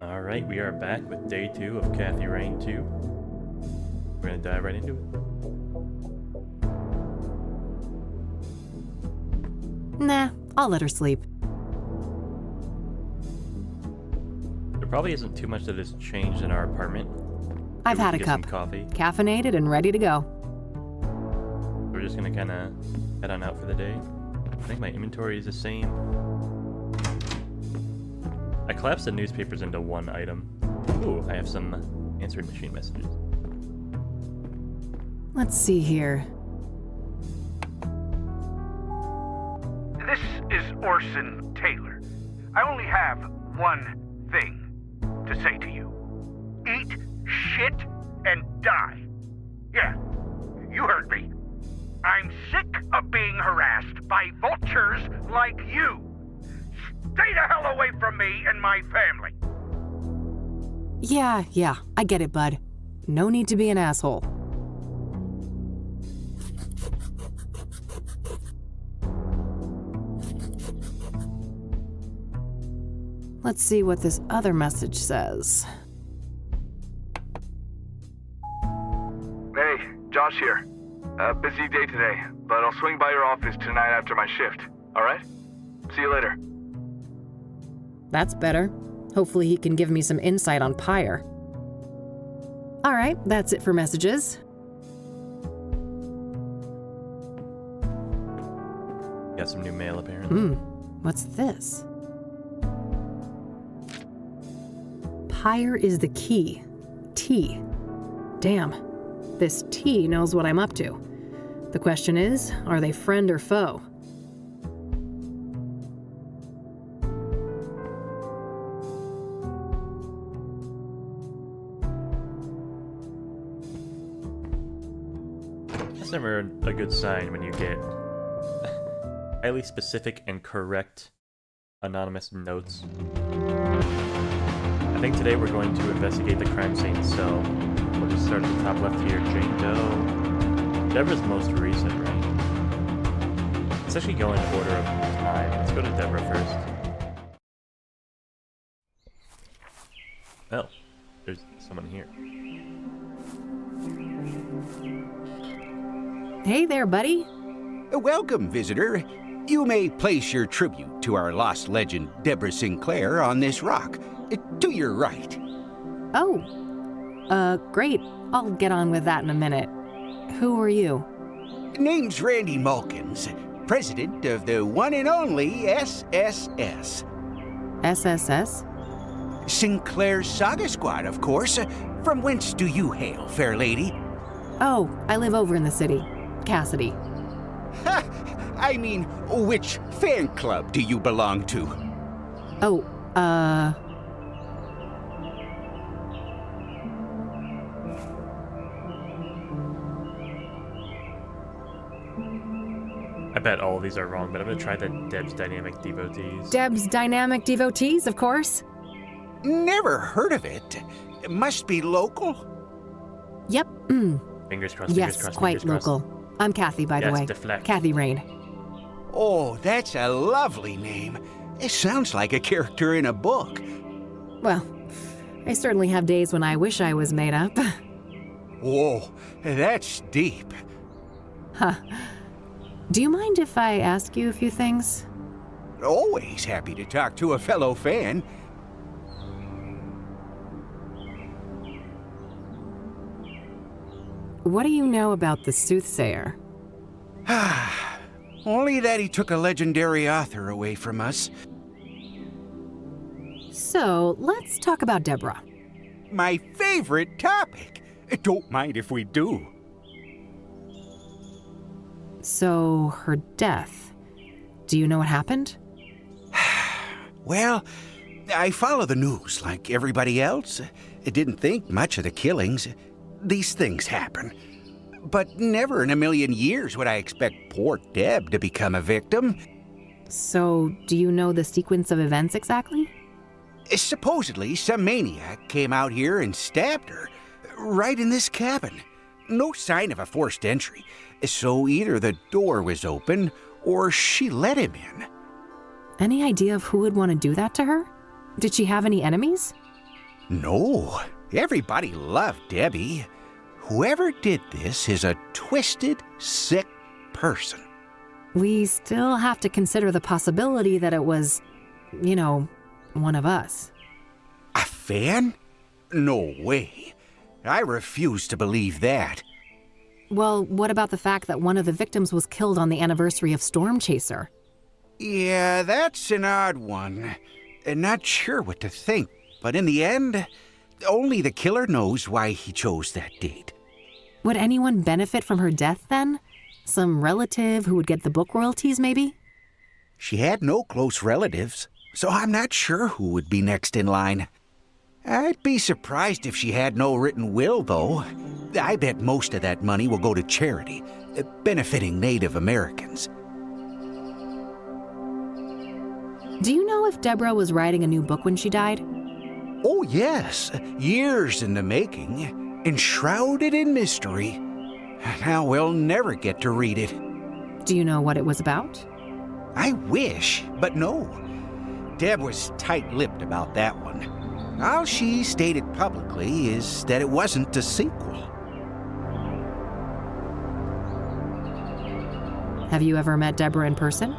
Alright, we are back with day 2 of Kathy Rain 2. We're gonna dive right into it. Nah, I'll let her sleep. There probably isn't too much that has changed in our apartment. I've We had a can get cup. some coffee. Caffeinated and ready to go. We're just gonna kinda head on out for the day. I think my inventory is the same. I collapsed the newspapers into one item. Ooh, I have some answering machine messages. Let's see here. This is Orson Taylor. I only have one thing to say to you. Eat shit and die. Yeah, you heard me. I'm sick of being harassed by vultures like you. Stay the hell away from me and my family. Yeah, I get it, bud. No need to be an asshole. Let's see what this other message says. Hey, Josh here. Busy day today, but I'll swing by your office tonight after my shift, alright? See you later. That's better. Hopefully he can give me some insight on Pyre. All right, that's it for messages. Got some new mail apparently. What's this? Pyre is the key. T. Damn. This T knows what I'm up to. The question is, are they friend or foe? That's never a good sign when you get highly specific and correct anonymous notes. I think today we're going to investigate the crime scene, so we'll just start at the top left here. Jane Doe. Deborah's most recent, right? Let's actually go in order of time. Let's go to Deborah first. Oh, there's someone here. Hey there, buddy. Welcome, visitor. You may place your tribute to our lost legend, Deborah Sinclair, on this rock. To your right. Oh. Great. I'll get on with that in a minute. Who are you? Name's Randy Mulkins, president of the one and only SSS. SSS? Sinclair's Saga Squad, of course. From whence do you hail, fair lady? Oh, I live over in the city. Cassidy. Ha! I mean, which fan club do you belong to? Oh, I bet all of these are wrong, but I'm gonna try the Deb's Dynamic Devotees. Deb's Dynamic Devotees, of course. Never heard of it. Must be local? Yep. Fingers crossed, Yes, fingers crossed, quite fingers crossed. local. I'm Kathy, by the Yes, way. deflect. Kathy Rain. Oh, that's a lovely name. It sounds like a character in a book. Well, I certainly have days when I wish I was made up. Whoa, that's deep. Huh. Do you mind if I ask you a few things? Always happy to talk to a fellow fan. What do you know about the Soothsayer? Only that he took a legendary author away from us. So, let's talk about Deborah. My favorite topic. Don't mind if we do. So, her death. Do you know what happened? Well, I follow the news like everybody else. I didn't think much of the killings. These things happen. But never in a million years would I expect poor Deb to become a victim. So, do you know the sequence of events exactly? Supposedly, some maniac came out here and stabbed her, right in this cabin. No sign of a forced entry, so either the door was open or she let him in. Any idea of who would want to do that to her? Did she have any enemies? No, everybody loved Debbie. Whoever did this is a twisted, sick person. We still have to consider the possibility that it was, one of us. A fan? No way. I refuse to believe that. Well, what about the fact that one of the victims was killed on the anniversary of Storm Chaser? Yeah, that's an odd one. Not sure what to think, but in the end, only the killer knows why he chose that date. Would anyone benefit from her death then? Some relative who would get the book royalties, maybe? She had no close relatives, so I'm not sure who would be next in line. I'd be surprised if she had no written will, though. I bet most of that money will go to charity, benefiting Native Americans. Do you know if Deborah was writing a new book when she died? Oh, yes. Years in the making, enshrouded in mystery. Now we'll never get to read it. Do you know what it was about? I wish, but no. Deb was tight-lipped about that one. All she stated publicly is that it wasn't a sequel. Have you ever met Deborah in person?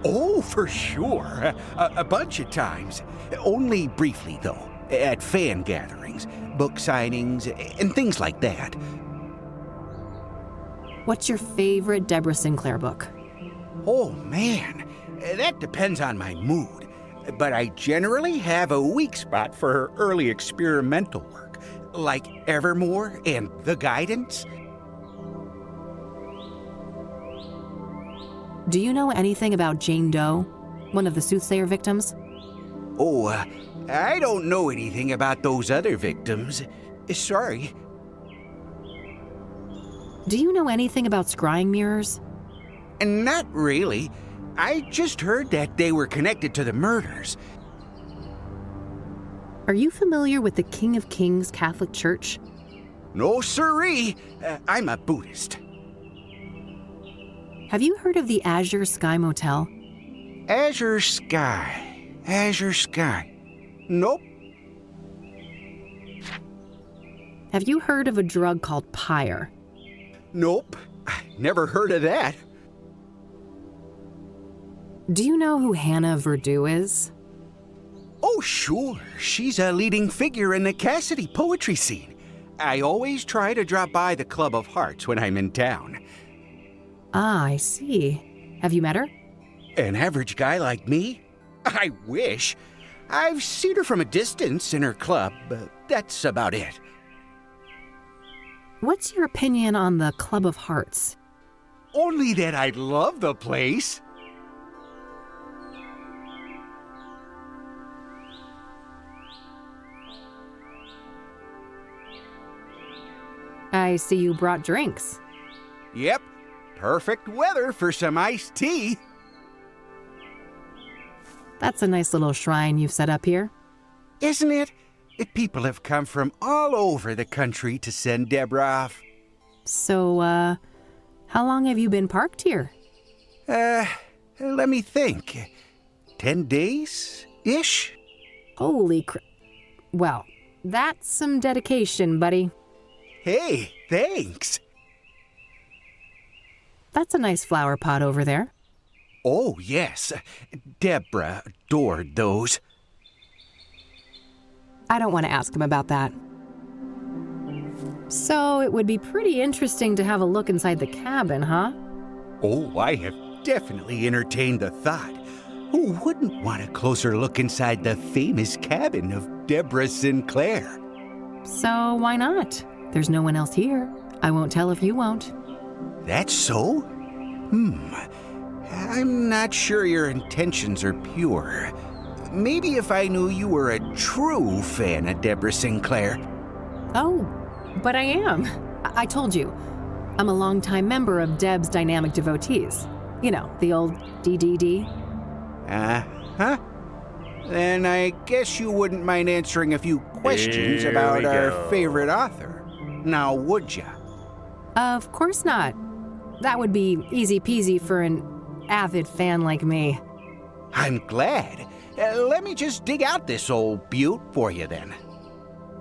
Oh, for sure. A bunch of times. Only briefly, though. At fan gatherings, book signings, and things like that. What's your favorite Deborah Sinclair book? Oh, man. That depends on my mood. But I generally have a weak spot for her early experimental work, like Evermore and The Guidance. Do you know anything about Jane Doe, one of the Soothsayer victims? Oh, I don't know anything about those other victims. Sorry. Do you know anything about scrying mirrors? Not really. I just heard that they were connected to the murders. Are you familiar with the King of Kings Catholic Church? No siree. I'm a Buddhist. Have you heard of the Azure Sky Motel? Azure Sky. Azure Sky. Nope. Have you heard of a drug called Pyre? Nope. Never heard of that. Do you know who Hannah Verdew is? Oh, sure. She's a leading figure in the Cassidy poetry scene. I always try to drop by the Club of Hearts when I'm in town. Ah, I see. Have you met her? An average guy like me? I wish. I've seen her from a distance in her club, but that's about it. What's your opinion on the Club of Hearts? Only that I love the place. I see you brought drinks. Yep, perfect weather for some iced tea. That's a nice little shrine you've set up here. Isn't it? People have come from all over the country to send Deborah off. So, how long have you been parked here? Let me think. 10 days-ish? Holy Well, that's some dedication, buddy. Hey, thanks. That's a nice flower pot over there. Oh, yes. Deborah adored those. I don't want to ask him about that. So it would be pretty interesting to have a look inside the cabin, huh? Oh, I have definitely entertained the thought. Who wouldn't want a closer look inside the famous cabin of Deborah Sinclair? So why not? There's no one else here. I won't tell if you won't. That's so? I'm not sure your intentions are pure. Maybe if I knew you were a true fan of Deborah Sinclair. Oh, but I am. I told you. I'm a longtime member of Deb's Dynamic Devotees. You know, the old DDD. Uh-huh. Then I guess you wouldn't mind answering a few questions Here about we our go. favorite author. Now, would ya? Of course not. That would be easy peasy for an avid fan like me. I'm glad. Let me just dig out this old beaut for you then.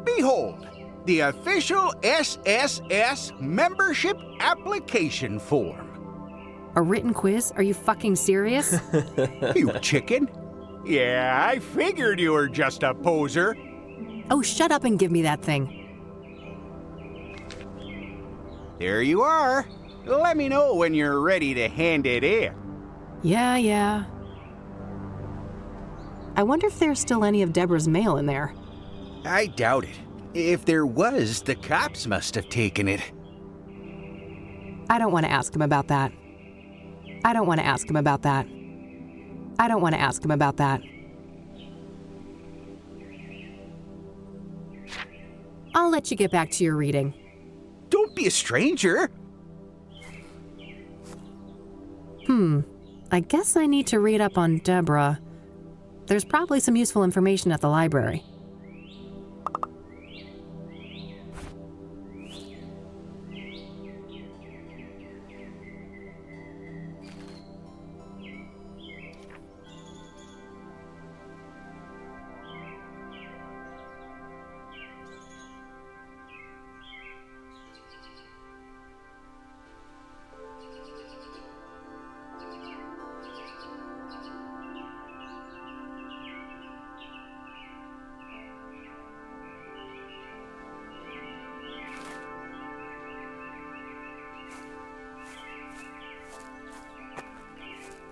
Behold, the official SSS membership application form. A written quiz? Are you fucking serious? You chicken? Yeah, I figured you were just a poser. Oh, shut up and give me that thing. There you are. Let me know when you're ready to hand it in. Yeah. I wonder if there's still any of Deborah's mail in there. I doubt it. If there was, the cops must have taken it. I don't want to ask him about that. I'll let you get back to your reading. Don't be a stranger. I guess I need to read up on Deborah. There's probably some useful information at the library.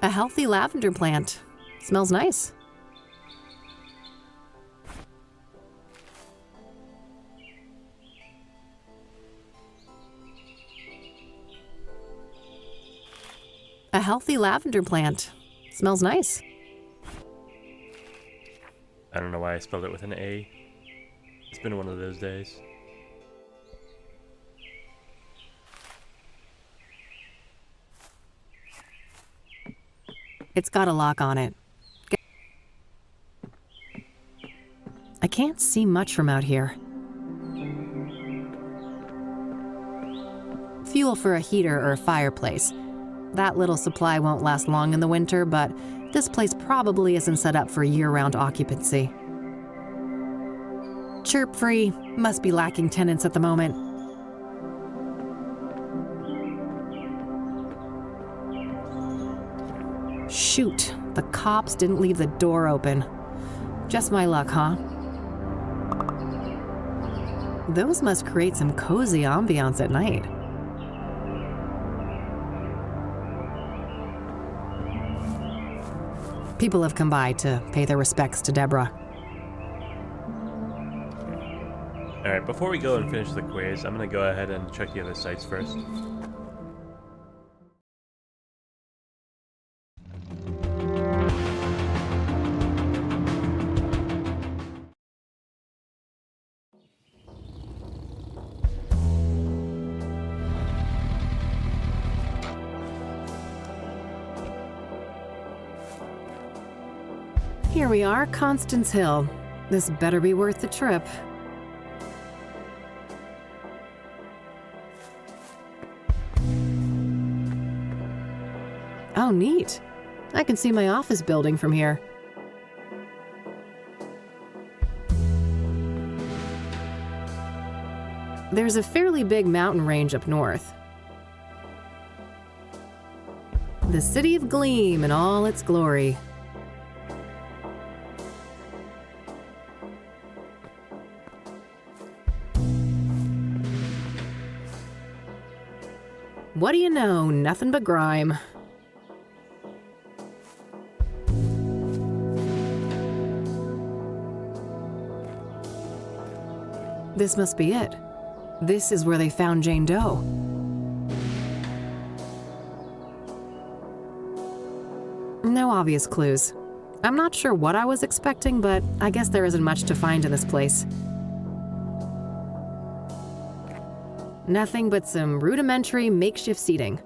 A healthy lavender plant. Smells nice. A healthy lavender plant. Smells nice. I don't know why I spelled it with an A. It's been one of those days. It's got a lock on it. I can't see much from out here. Fuel for a heater or a fireplace. That little supply won't last long in the winter, but this place probably isn't set up for year-round occupancy. Chirp-free, must be lacking tenants at the moment. Shoot, the cops didn't leave the door open. Just my luck, huh? Those must create some cozy ambiance at night. People have come by to pay their respects to Deborah. Alright, before we go and finish the quiz, I'm gonna go ahead and check the other sites first. Here we are, Constance Hill. This better be worth the trip. Oh, neat. I can see my office building from here. There's a fairly big mountain range up north. The city of Gleam in all its glory. What do you know? Nothing but grime. This must be it. This is where they found Jane Doe. No obvious clues. I'm not sure what I was expecting, but I guess there isn't much to find in this place. Nothing but some rudimentary makeshift seating.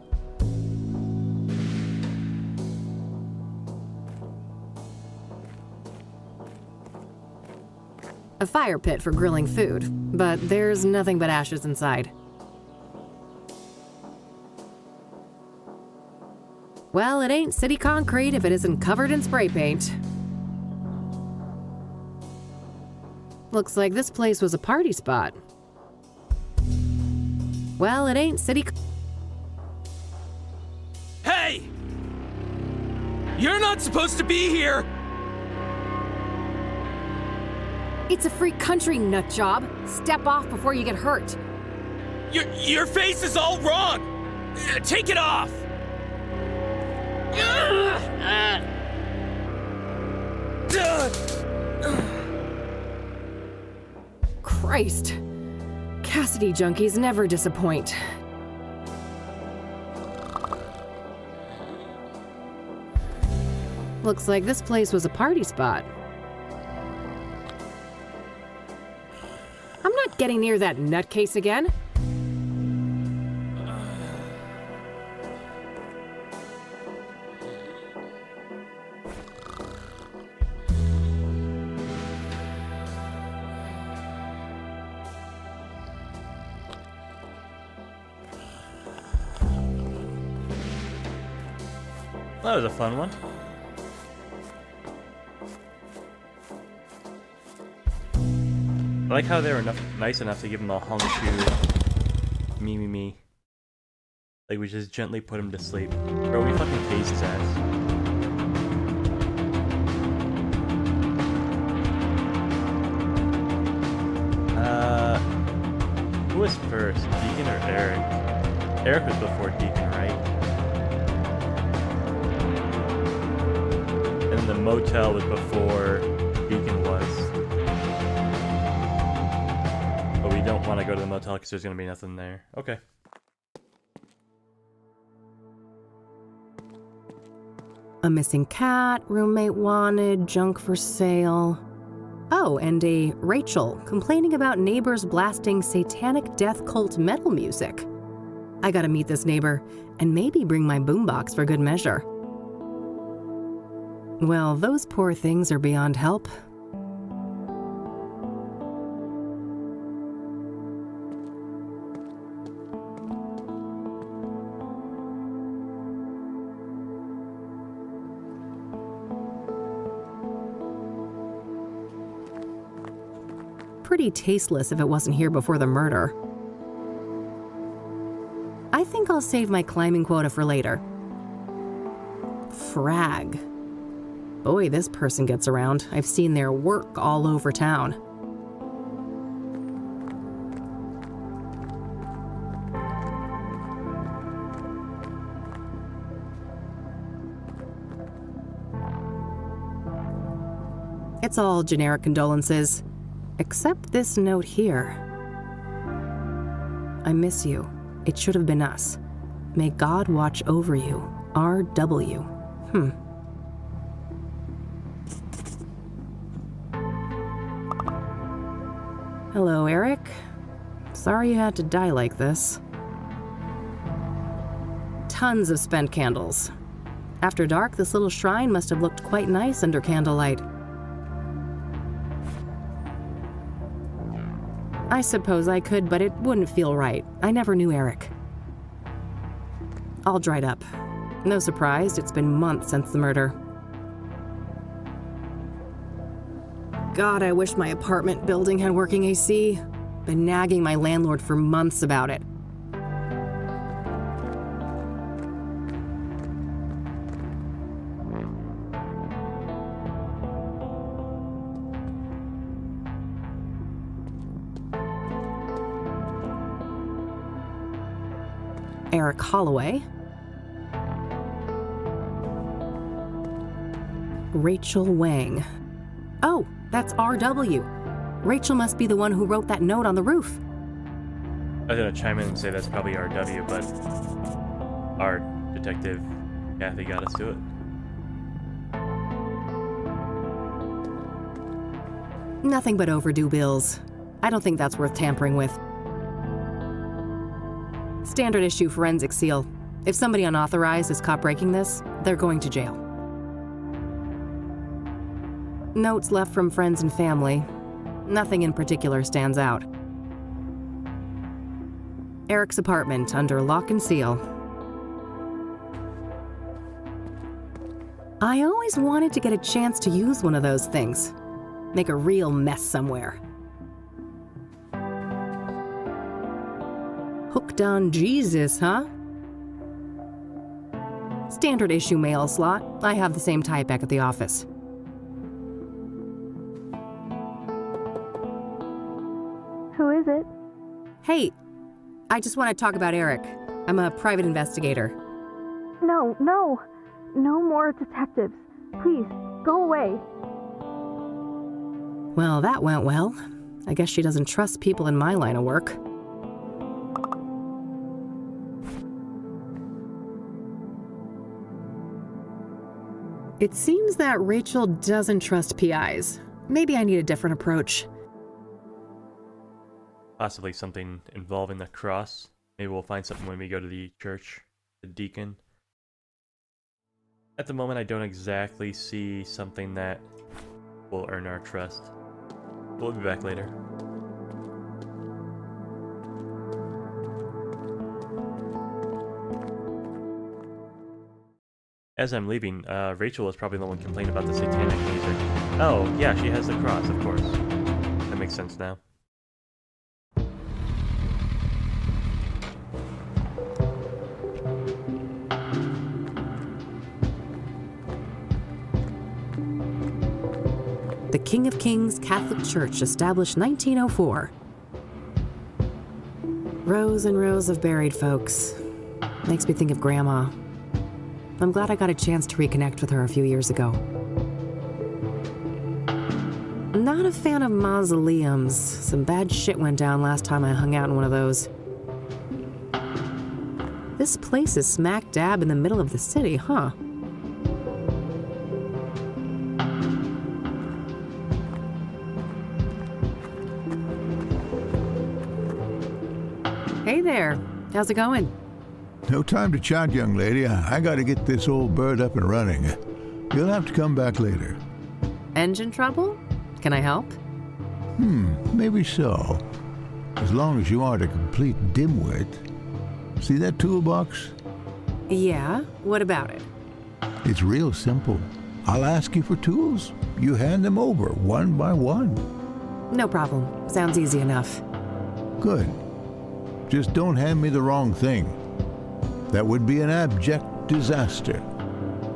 A fire pit for grilling food, but there's nothing but ashes inside. Well, it ain't city concrete if it isn't covered in spray paint. Looks like this place was a party spot. Well, it ain't city. Hey! You're not supposed to be here! It's a free country, nut job. Step off before you get hurt. Your face is all wrong! Take it off! Christ. Cassidy junkies never disappoint. Looks like this place was a party spot. I'm not getting near that nutcase again. That was a fun one. I like how they were nice enough to give him a hung shoe. Me. Like, we just gently put him to sleep. Bro, we fucking tased his ass. Who was first, Deacon or Eric? Eric was before Deacon, right? And the motel was before Deacon was. But we don't want to go to the motel because there's going to be nothing there. Okay. A missing cat, roommate wanted, junk for sale. Oh, and a Rachel complaining about neighbors blasting satanic death cult metal music. I gotta meet this neighbor and maybe bring my boombox for good measure. Well, those poor things are beyond help. Pretty tasteless if it wasn't here before the murder. I think I'll save my climbing quota for later. Frag. Boy, this person gets around. I've seen their work all over town. It's all generic condolences. Except this note here. I miss you. It should have been us. May God watch over you. R.W. Hello, Eric. Sorry you had to die like this. Tons of spent candles. After dark, this little shrine must have looked quite nice under candlelight. I suppose I could, but it wouldn't feel right. I never knew Eric. All dried up. No surprise, it's been months since the murder. God, I wish my apartment building had working AC. Been nagging my landlord for months about it. Eric Holloway. Rachel Wang. Oh, that's R.W. Rachel must be the one who wrote that note on the roof. I was gonna chime in and say that's probably R.W., but our detective Kathy got us to it. Nothing but overdue bills. I don't think that's worth tampering with. Standard issue forensic seal. If somebody unauthorized is caught breaking this, they're going to jail. Notes left from friends and family. Nothing in particular stands out. Eric's apartment under lock and seal. I always wanted to get a chance to use one of those things. Make a real mess somewhere. Hooked on Jesus, huh? Standard issue mail slot. I have the same type back at the office. Who is it? Hey, I just want to talk about Eric. I'm a private investigator. No. No more detectives. Please, go away. Well, that went well. I guess she doesn't trust people in my line of work. It seems that Rachel doesn't trust PIs. Maybe I need a different approach. Possibly something involving the cross. Maybe we'll find something when we go to the church, the deacon. At the moment, I don't exactly see something that will earn our trust. We'll be back later. As I'm leaving, Rachel is probably the one complaining about the satanic music. Oh, yeah, she has the cross, of course. That makes sense now. The King of Kings Catholic Church, established 1904. Rows and rows of buried folks. Makes me think of Grandma. I'm glad I got a chance to reconnect with her a few years ago. Not a fan of mausoleums. Some bad shit went down last time I hung out in one of those. This place is smack dab in the middle of the city, huh? Hey there. How's it going? No time to chat, young lady. I gotta get this old bird up and running. You'll have to come back later. Engine trouble? Can I help? Maybe so. As long as you aren't a complete dimwit. See that toolbox? Yeah, what about it? It's real simple. I'll ask you for tools. You hand them over, one by one. No problem. Sounds easy enough. Good. Just don't hand me the wrong thing. That would be an abject disaster.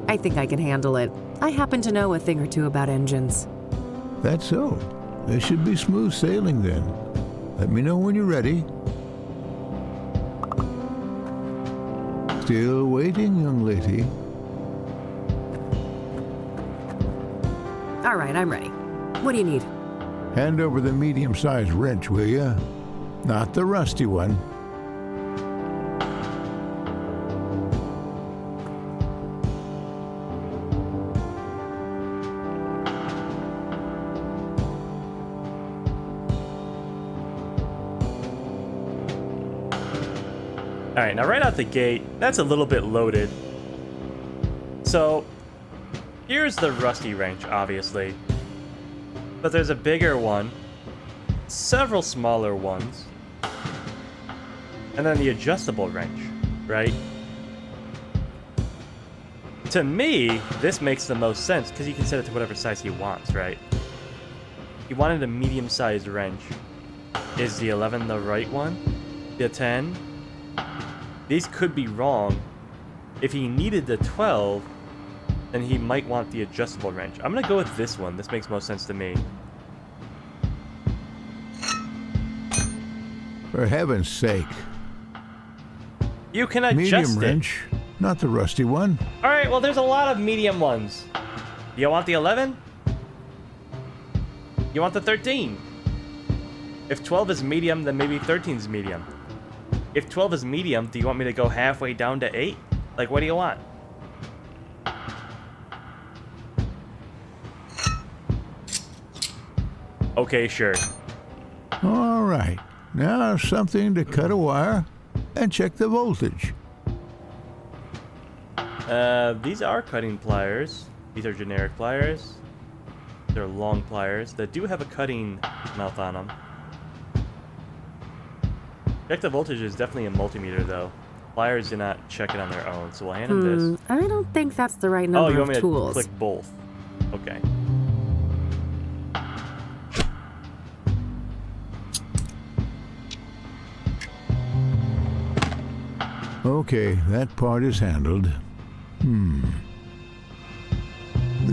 I think I can handle it. I happen to know a thing or two about engines. That's so. There should be smooth sailing then. Let me know when you're ready. Still waiting, young lady. All right, I'm ready. What do you need? Hand over the medium-sized wrench, will ya? Not the rusty one. Alright, now right out the gate, that's a little bit loaded. So, here's the rusty wrench, obviously. But there's a bigger one, several smaller ones, and then the adjustable wrench, right? To me, this makes the most sense, because you can set it to whatever size he wants, right? He wanted a medium-sized wrench. Is the 11 the right one? The 10? These could be wrong. If he needed the 12, then he might want the adjustable wrench. I'm gonna go with this one. This makes most sense to me. For heaven's sake. You can adjust Medium it. wrench, not the rusty one. Alright, well there's a lot of medium ones. You want the 11? You want the 13? If 12 is medium, then maybe 13 is medium. If 12 is medium, do you want me to go halfway down to 8? Like, what do you want? Okay, sure. All right. Now something to cut a wire and check the voltage. These are cutting pliers. These are generic pliers. They're long pliers that do have a cutting mouth on them. Check the voltage is definitely a multimeter, though. Pliers do not check it on their own, so we'll hand him this. I don't think that's the right Oh, number you want of me tools. to click both? Okay. Okay, that part is handled.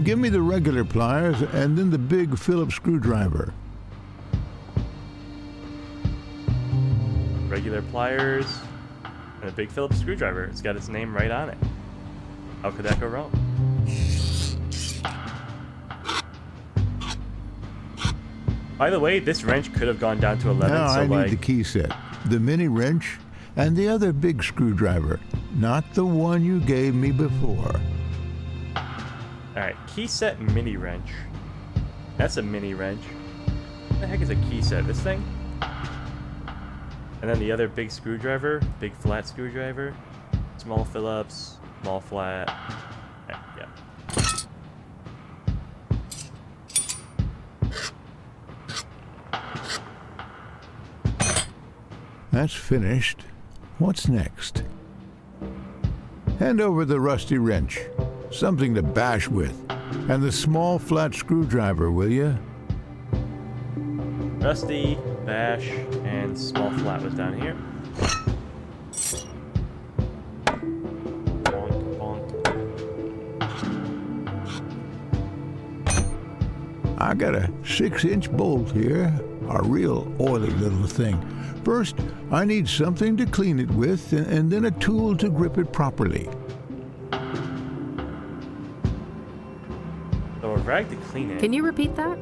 Give me the regular pliers and then the big Phillips screwdriver. Regular pliers and a big Phillips screwdriver. It's got its name right on it. How could that go wrong? By the way, this wrench could have gone down to 11. Now so I need the key set, the mini wrench, and the other big screwdriver, not the one you gave me before. Alright, key set mini wrench. That's a mini wrench. What the heck is a key set? This thing? And then the other big screwdriver, big flat screwdriver. Small Phillips, small flat. Yeah. That's finished. What's next? Hand over the rusty wrench, something to bash with, and the small flat screwdriver, will you? Rusty, bash, and small flat was down here. Bonk, bonk. I got a 6-inch bolt here, a real oily little thing. First, I need something to clean it with, and then a tool to grip it properly. So a rag to clean it. Can you repeat that?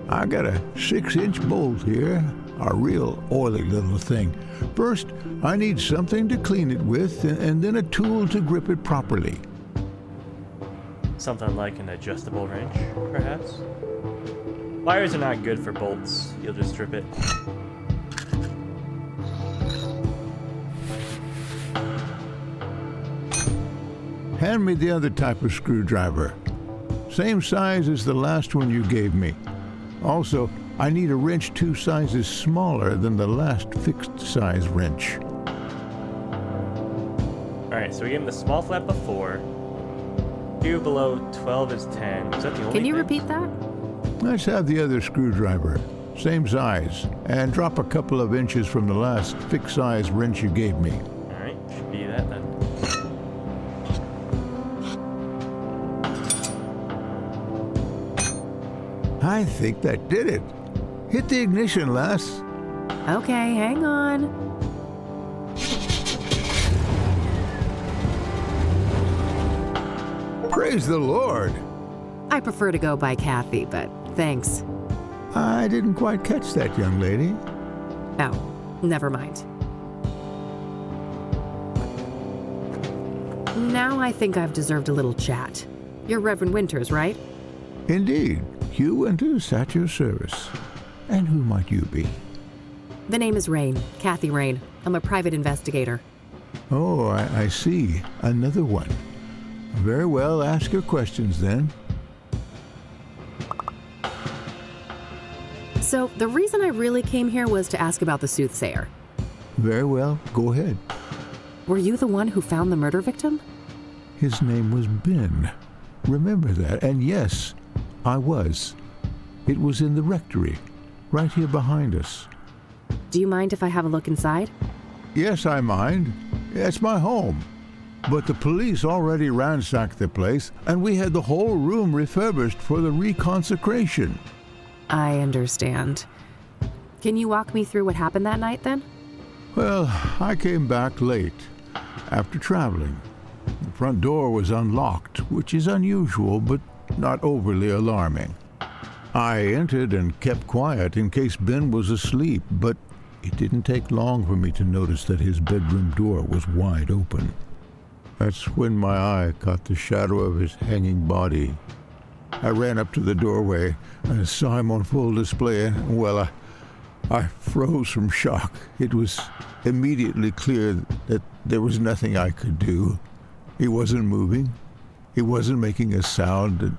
I got a 6-inch bolt here, a real oily little thing. First, I need something to clean it with, and then a tool to grip it properly. Something like an adjustable wrench, perhaps? Pliers are not good for bolts. You'll just strip it. Hand me the other type of screwdriver. Same size as the last one you gave me. Also, I need a wrench 2 sizes smaller than the last fixed size wrench. Alright, so we gave him the small flat before. 2 below 12 is 10. Is that the only Can you thing? repeat that? Let's have the other screwdriver. Same size. And drop a couple of inches from the last fixed size wrench you gave me. Alright, should be that then. I think that did it. Hit the ignition, lass. Okay, hang on. Praise the Lord. I prefer to go by Kathy, but thanks. I didn't quite catch that, young lady. Oh, never mind. Now I think I've deserved a little chat. You're Reverend Winters, right? Indeed. Hugh Winters at your service. And who might you be? The name is Rain, Kathy Rain. I'm a private investigator. Oh, I see. Another one. Very well, ask your questions then. So, the reason I really came here was to ask about the Soothsayer. Very well, go ahead. Were you the one who found the murder victim? His name was Ben. Remember that, and yes, I was. It was in the rectory, right here behind us. Do you mind if I have a look inside? Yes, I mind. It's my home. But the police already ransacked the place, and we had the whole room refurbished for the reconsecration. I understand. Can you walk me through what happened that night, then? Well, I came back late, after traveling. The front door was unlocked, which is unusual, but not overly alarming. I entered and kept quiet in case Ben was asleep, but it didn't take long for me to notice that his bedroom door was wide open. That's when my eye caught the shadow of his hanging body. I ran up to the doorway and saw him on full display, and, well, I froze from shock. It was immediately clear that there was nothing I could do. He wasn't moving. He wasn't making a sound, and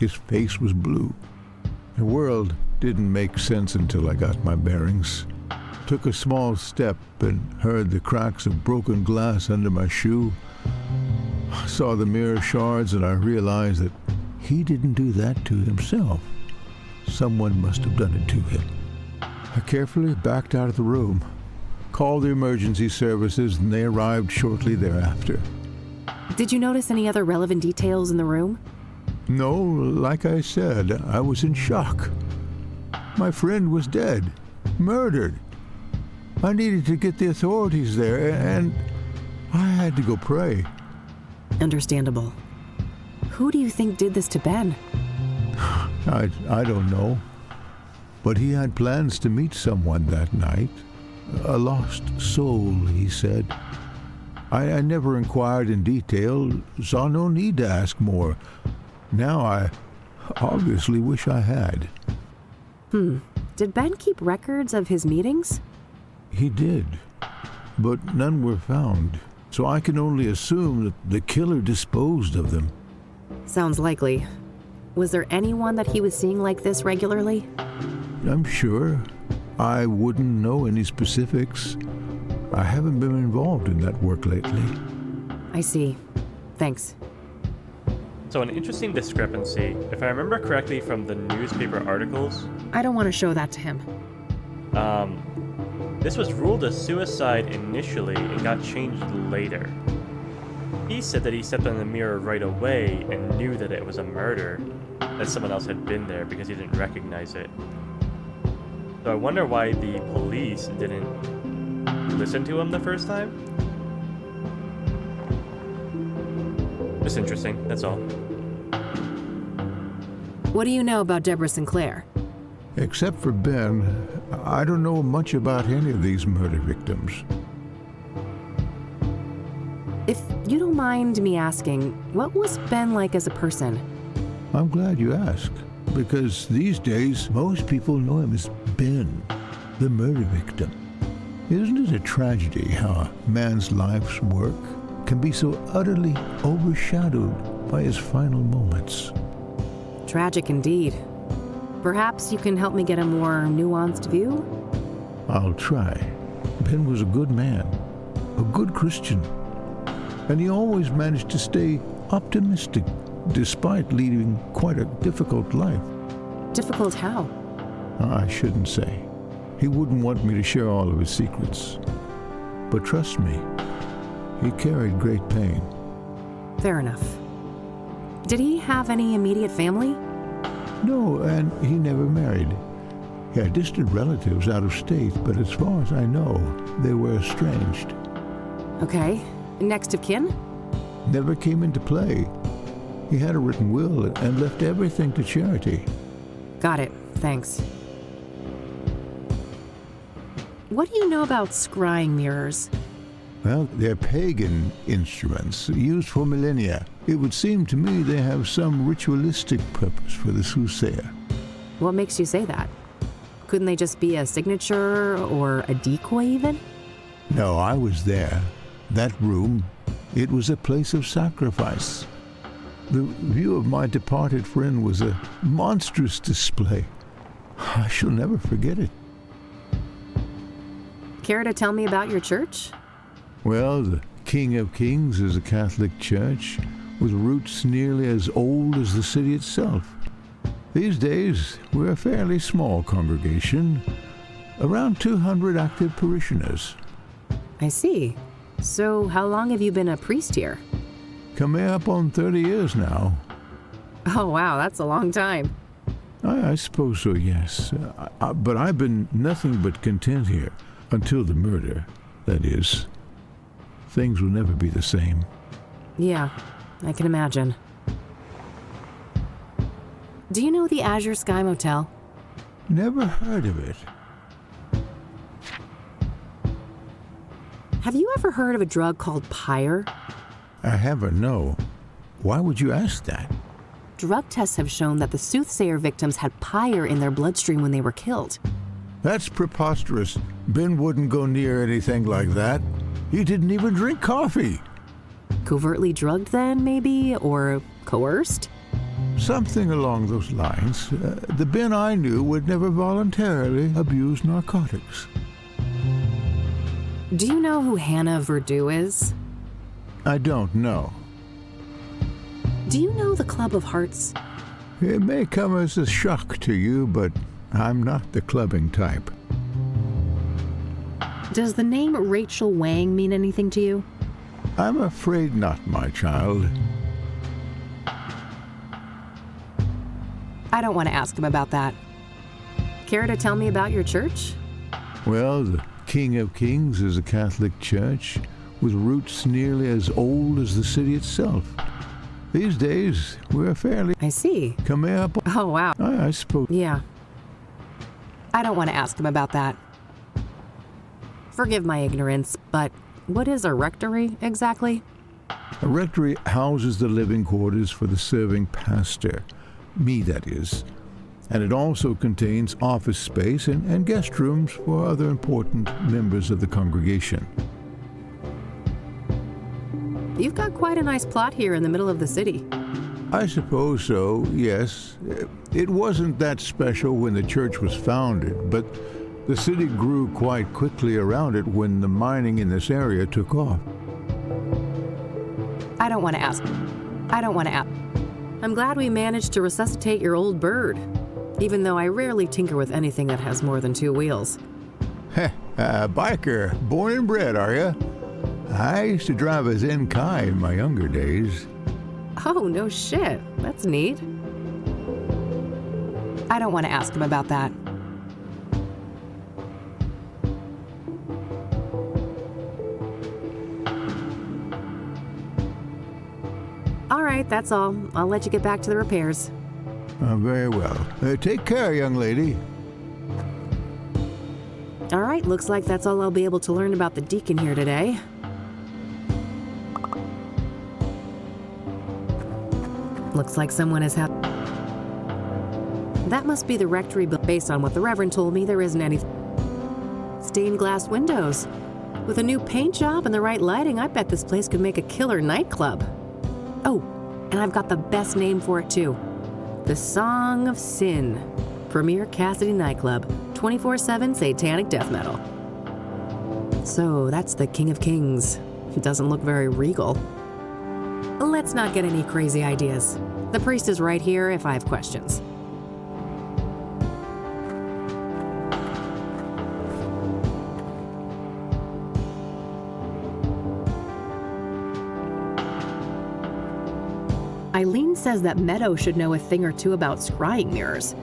his face was blue. The world didn't make sense until I got my bearings. Took a small step and heard the cracks of broken glass under my shoe. I saw the mirror shards, and I realized that he didn't do that to himself. Someone must have done it to him. I carefully backed out of the room, called the emergency services, and they arrived shortly thereafter. Did you notice any other relevant details in the room? No, like I said, I was in shock. My friend was dead, murdered. I needed to get the authorities there, and I had to go pray. Understandable. Who do you think did this to Ben? I don't know. But he had plans to meet someone that night. A lost soul, he said. I never inquired in detail, saw no need to ask more. Now I obviously wish I had. Did Ben keep records of his meetings? He did, but none were found, so I can only assume that the killer disposed of them. Sounds likely. Was there anyone that he was seeing like this regularly? I'm sure. I wouldn't know any specifics. I haven't been involved in that work lately. I see. Thanks. So an interesting discrepancy. If I remember correctly from the newspaper articles, I don't want to show that to him. this was ruled a suicide initially and got changed later. He said that he stepped in the mirror right away and knew that it was a murder, that someone else had been there because he didn't recognize it. So I wonder why the police didn't listen to him the first time. Just interesting, that's all. What do you know about Deborah Sinclair? Except for Ben, I don't know much about any of these murder victims. If you don't mind me asking, what was Ben like as a person? I'm glad you asked, because these days most people know him as Ben, the murder victim. Isn't it a tragedy how a man's life's work can be so utterly overshadowed by his final moments? Tragic indeed. Perhaps you can help me get a more nuanced view? I'll try. Ben was a good man, a good Christian, and he always managed to stay optimistic despite leading quite a difficult life. Difficult how? I shouldn't say. He wouldn't want me to share all of his secrets. But trust me, he carried great pain. Fair enough. Did he have any immediate family? No, and he never married. He had distant relatives out of state, but as far as I know, they were estranged. Okay. Next of kin? Never came into play. He had a written will and left everything to charity. Got it. Thanks. What do you know about scrying mirrors? Well, they're pagan instruments used for millennia. It would seem to me they have some ritualistic purpose for the Soothsayer. What makes you say that? Couldn't they just be a signature or a decoy even? No, I was there. That room, it was a place of sacrifice. The view of my departed friend was a monstrous display. I shall never forget it. Care to tell me about your church? Well, the King of Kings is a Catholic church with roots nearly as old as the city itself. These days, we're a fairly small congregation, around 200 active parishioners. I see. So how long have you been a priest here? Coming up on 30 years now. Oh wow, that's a long time. I suppose so, yes. But I've been nothing but content here, until the murder, that is. Things will never be the same. Yeah, I can imagine. Do you know the Azure Sky Motel? Never heard of it. Have you ever heard of a drug called pyre? I haven't, no. Why would you ask that? Drug tests have shown that the Soothsayer victims had pyre in their bloodstream when they were killed. That's preposterous. Ben wouldn't go near anything like that. He didn't even drink coffee. Covertly drugged then, maybe? Or coerced? Something along those lines. The Ben I knew would never voluntarily abuse narcotics. Do you know who Hannah Verdew is? I don't know. Do you know the Club of Hearts? It may come as a shock to you, but I'm not the clubbing type. Does the name Rachel Wang mean anything to you? I'm afraid not, my child. I don't want to ask him about that. Care to tell me about your church? Well, the King of Kings is a Catholic church with roots nearly as old as the city itself. These days, we're fairly... I see. Come here. Oh, wow. I suppose... Yeah. I don't want to ask him about that. Forgive my ignorance, but what is a rectory exactly? A rectory houses the living quarters for the serving pastor. Me, that is. And it also contains office space and guest rooms for other important members of the congregation. You've got quite a nice plot here in the middle of the city. I suppose so, yes. It wasn't that special when the church was founded, but the city grew quite quickly around it when the mining in this area took off. I don't want to ask. I'm glad we managed to resuscitate your old bird, even though I rarely tinker with anything that has more than 2 wheels. Heh, biker, born and bred, are ya? I used to drive a Zenkai in my younger days. Oh, no shit. That's neat. I don't want to ask him about that. All right, that's all. I'll let you get back to the repairs. Very well. Take care, young lady. All right, looks like that's all I'll be able to learn about the deacon here today. Looks like someone has had... That must be the rectory, but based on what the Reverend told me, there isn't any stained glass windows. With a new paint job and the right lighting, I bet this place could make a killer nightclub. Oh, and I've got the best name for it too. The Song of Sin. Premier Cassidy nightclub. 24/7 satanic death metal. So that's the King of Kings. It doesn't look very regal. Let's not get any crazy ideas. The priest is right here if I have questions. Eileen says that Meadow should know a thing or two about scrying mirrors.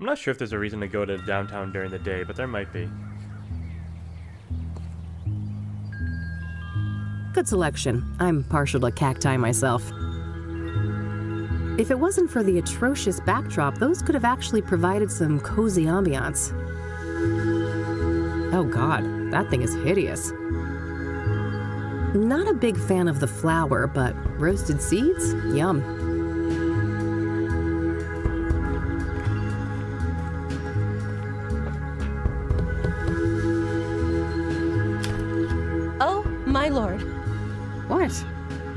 I'm not sure if there's a reason to go to downtown during the day, but there might be. Good selection. I'm partial to cacti myself. If it wasn't for the atrocious backdrop, those could have actually provided some cozy ambiance. Oh god, that thing is hideous. Not a big fan of the flower, but roasted seeds? Yum. Oh, my lord. What?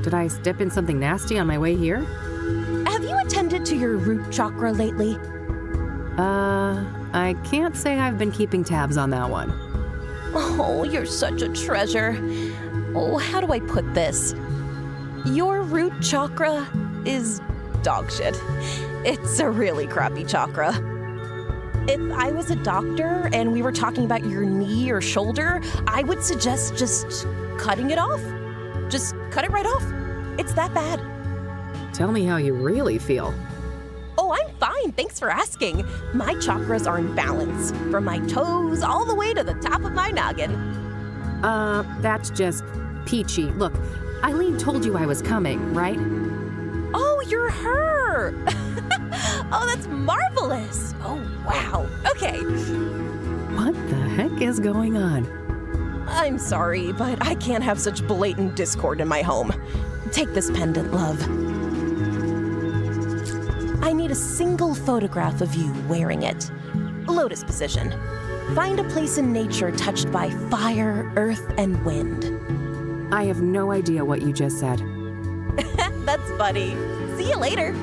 Did I step in something nasty on my way here? Have you attended to your root chakra lately? I can't say I've been keeping tabs on that one. Oh, you're such a treasure. Oh, how do I put this? Your root chakra is dog shit. It's a really crappy chakra. If I was a doctor and we were talking about your knee or shoulder, I would suggest just cutting it off. Just cut it right off. It's that bad. Tell me how you really feel. Oh, I'm fine. Thanks for asking. My chakras are in balance, from my toes all the way to the top of my noggin. That's just peachy. Look, Eileen told you I was coming, right? Oh, you're her. Oh, that's marvelous. Oh, wow. Okay. What the heck is going on? I'm sorry, but I can't have such blatant discord in my home. Take this pendant, love. I need a single photograph of you wearing it. Lotus position. Find a place in nature touched by fire, earth, and wind. I have no idea what you just said. That's funny. See you later.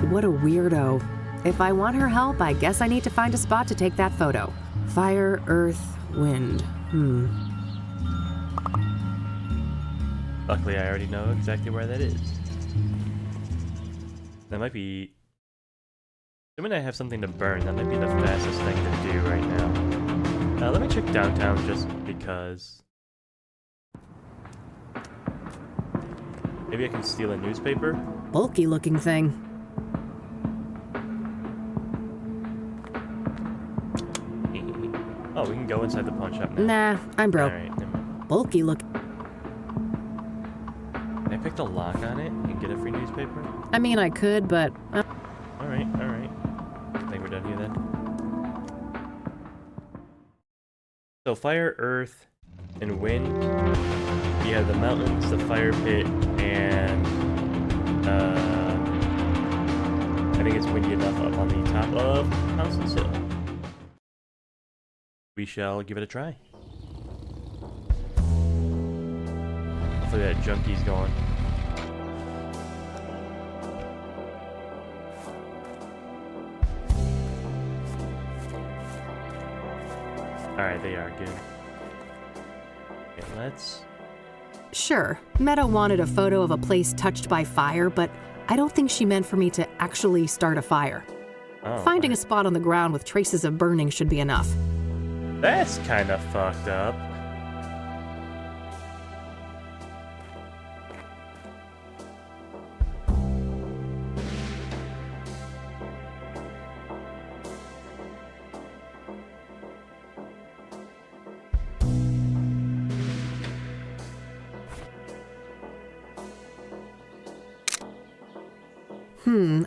What a weirdo. If I want her help, I guess I need to find a spot to take that photo. Fire, earth, wind. Luckily, I already know exactly where that is. That might be... Assuming I have something to burn, that might be the fastest thing to do right now. Let me check downtown just because... Maybe I can steal a newspaper? Bulky looking thing. Oh, we can go inside the pawn shop now. Nah, I'm broke. Alright, never mind. Bulky look. Can I pick the lock on it and get a free newspaper? I mean, I could, but... Alright, alright. I think we're done here then. So fire, earth, and wind. You have the mountains, the fire pit, and I think it's windy enough up on the top of House's Hill. We shall give it a try. Hopefully that junkie's gone. Alright, they are good. Okay, let's... Sure, Meadow wanted a photo of a place touched by fire, but I don't think she meant for me to actually start a fire. Finding a spot on the ground with traces of burning should be enough. That's kind of fucked up.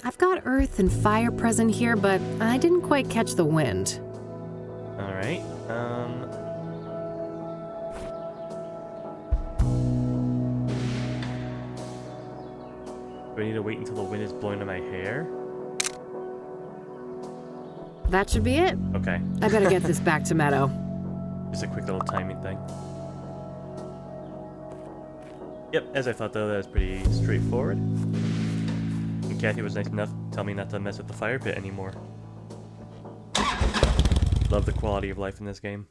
I've got earth and fire present here, but I didn't quite catch the wind. Alright, do I need to wait until the wind is blowing in my hair? That should be it. Okay. I better get this back to Meadow. Just a quick little timing thing. Yep, as I thought though, that was pretty straightforward. And Kathy was nice enough to tell me not to mess with the fire pit anymore. Love the quality of life in this game.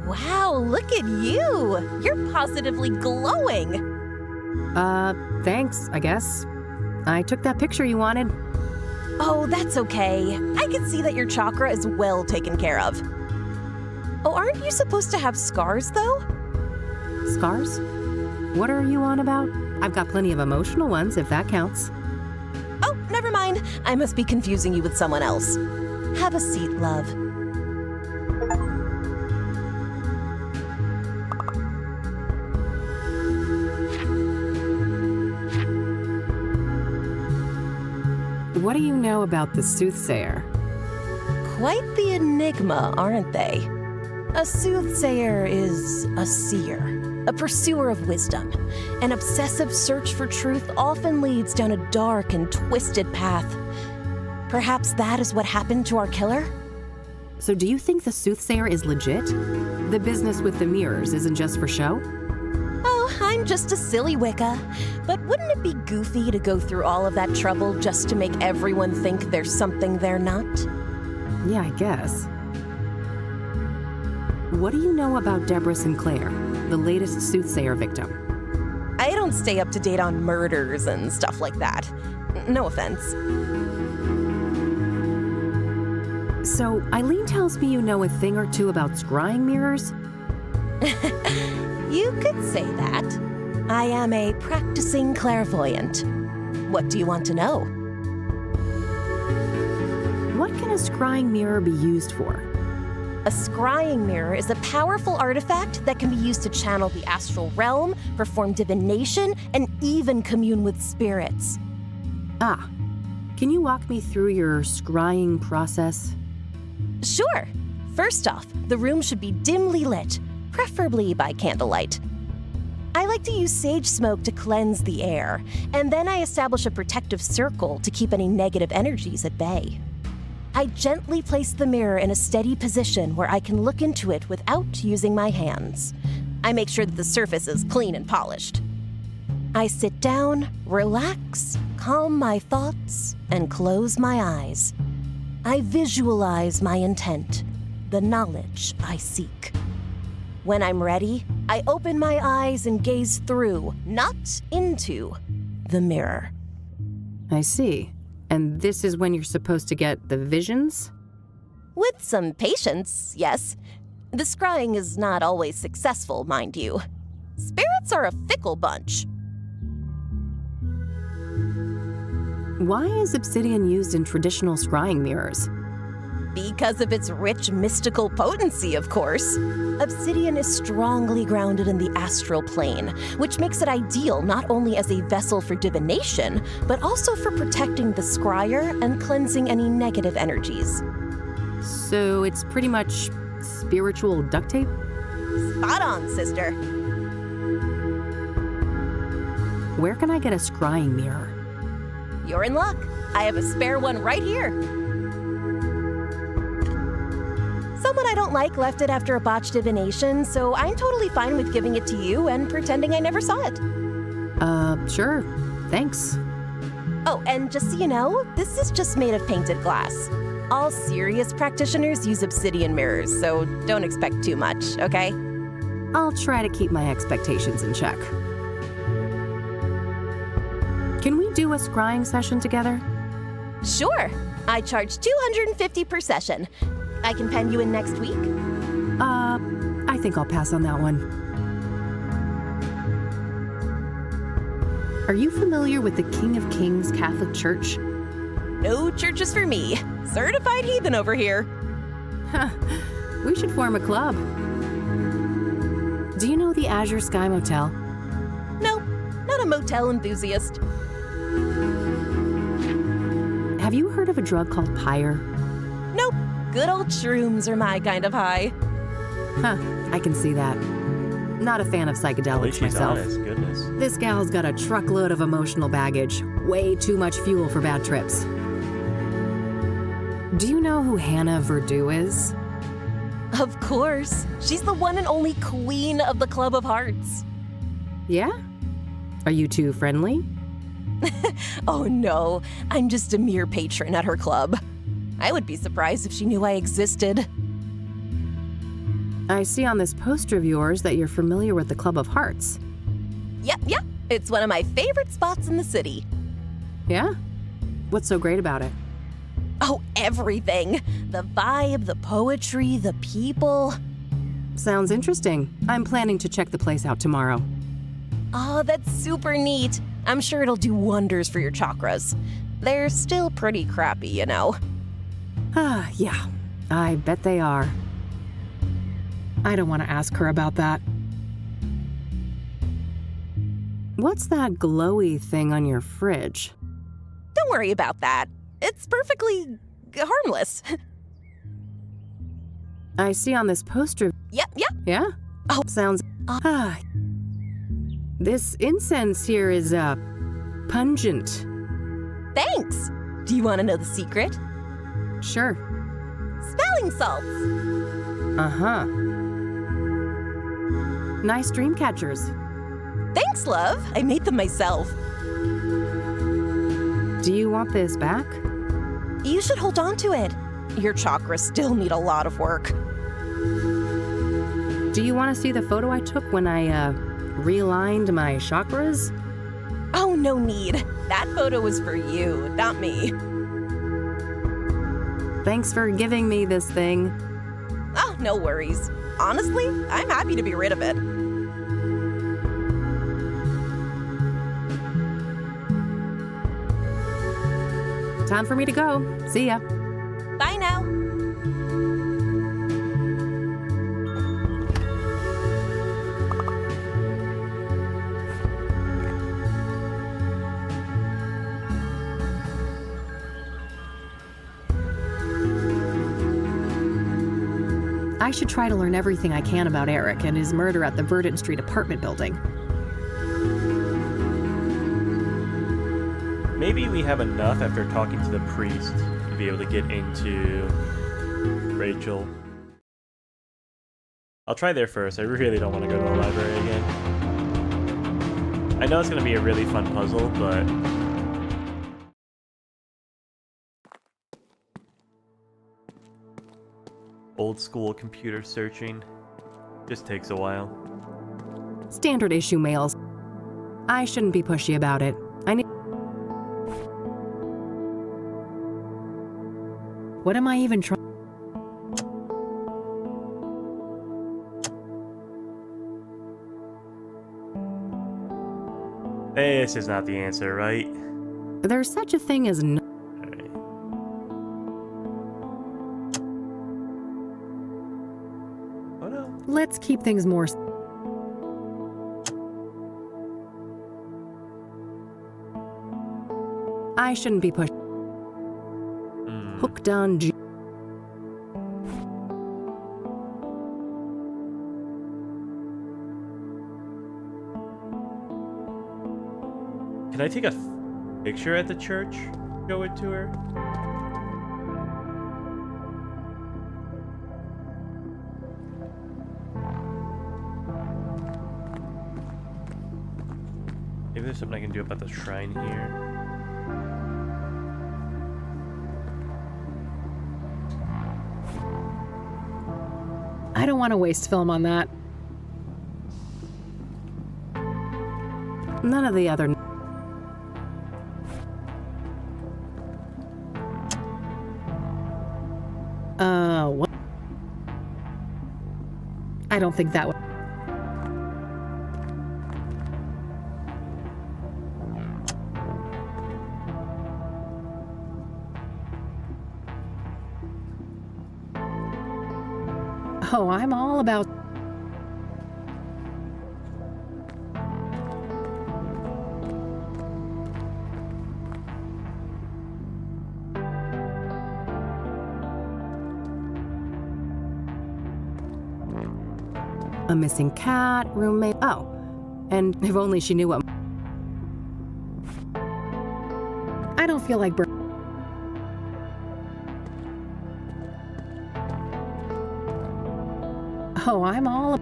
Wow, look at you! You're positively glowing! Thanks, I guess. I took that picture you wanted. Oh, that's okay. I can see that your chakra is well taken care of. Oh, aren't you supposed to have scars, though? Scars? What are you on about? I've got plenty of emotional ones, if that counts. Oh, never mind. I must be confusing you with someone else. Have a seat, love. What do you know about the Soothsayer? Quite the enigma, aren't they? A soothsayer is a seer, a pursuer of wisdom. An obsessive search for truth often leads down a dark and twisted path. Perhaps that is what happened to our killer? So do you think the Soothsayer is legit? The business with the mirrors isn't just for show? Oh, I'm just a silly Wicca. But wouldn't it be goofy to go through all of that trouble just to make everyone think there's something they're not? Yeah, I guess. What do you know about Deborah Sinclair, the latest Soothsayer victim? I don't stay up to date on murders and stuff like that. No offense. So, Eileen tells me you know a thing or two about scrying mirrors? You could say that. I am a practicing clairvoyant. What do you want to know? What can a scrying mirror be used for? A scrying mirror is a powerful artifact that can be used to channel the astral realm, perform divination, and even commune with spirits. Ah, Can you walk me through your scrying process? Sure. First off, the room should be dimly lit, preferably by candlelight. I like to use sage smoke to cleanse the air, and then I establish a protective circle to keep any negative energies at bay. I gently place the mirror in a steady position where I can look into it without using my hands. I make sure that the surface is clean and polished. I sit down, relax, calm my thoughts, and close my eyes. I visualize my intent, the knowledge I seek. When I'm ready, I open my eyes and gaze through, not into, the mirror. I see. And this is when you're supposed to get the visions? With some patience, yes. The scrying is not always successful, mind you. Spirits are a fickle bunch. Why is obsidian used in traditional scrying mirrors? Because of its rich mystical potency, of course. Obsidian is strongly grounded in the astral plane, which makes it ideal not only as a vessel for divination, but also for protecting the scryer and cleansing any negative energies. So it's pretty much spiritual duct tape? Spot on, sister. Where can I get a scrying mirror? You're in luck. I have a spare one right here. Someone I don't like left it after a botched divination, so I'm totally fine with giving it to you and pretending I never saw it. Sure. Thanks. Oh, and just so you know, this is just made of painted glass. All serious practitioners use obsidian mirrors, so don't expect too much, okay? I'll try to keep my expectations in check. Can we do a scrying session together? Sure. I charge $250 per session. I can pen you in next week. I think I'll pass on that one. Are you familiar with the King of Kings Catholic Church? No churches for me. Certified heathen over here. Huh. We should form a club. Do you know the Azure Sky Motel? Nope, not a motel enthusiast. Have you heard of a drug called pyre? Nope. Good old shrooms are my kind of high. Huh, I can see that. Not a fan of At least psychedelics she's myself. honest, goodness. This gal's got a truckload of emotional baggage. Way too much fuel for bad trips. Do you know who Hannah Verdew is? Of course. She's the one and only queen of the Club of Hearts. Yeah? Are you two friendly? Oh no, I'm just a mere patron at her club. I would be surprised if she knew I existed. I see on this poster of yours that you're familiar with the Club of Hearts. Yep. It's one of my favorite spots in the city. Yeah? What's so great about it? Oh, everything. The vibe, the poetry, the people. Sounds interesting. I'm planning to check the place out tomorrow. Oh, that's super neat. I'm sure it'll do wonders for your chakras. They're still pretty crappy, you know. Ah, yeah. I bet they are. I don't want to ask her about that. What's that glowy thing on your fridge? Don't worry about that. It's perfectly harmless. I see on this poster. Yep. Yeah? Oh. Sounds. This incense here is, pungent. Thanks. Do you want to know the secret? Sure. Smelling salts. Uh-huh. Nice dream catchers. Thanks, love. I made them myself. Do you want this back? You should hold on to it. Your chakras still need a lot of work. Do you want to see the photo I took when I, realigned my chakras? Oh, no need. That photo was for you, not me. Thanks for giving me this thing. Oh, no worries. Honestly, I'm happy to be rid of it. Time for me to go. See ya. Bye now. I should try to learn everything I can about Eric and his murder at the Verdant Street apartment building. Maybe we have enough after talking to the priest to be able to get into Rachel. I'll try there first. I really don't want to go to the library again. I know it's going to be a really fun puzzle, but... Old school computer searching just takes a while. Standard issue mails. I shouldn't be pushy about it. I need... What am I even trying? This is not the answer, right? There's such a thing as no. Alright. Oh no. Let's keep things more. I shouldn't be pushed. Hooked on G. Can I take a picture at the church? Show it to her? Maybe there's something I can do about the shrine here. I don't want to waste film on that. None of the other. What? I don't think that would. Oh, I'm all about. A missing cat, roommate. Oh, and if only she knew what. I don't feel like. Oh, I'm all.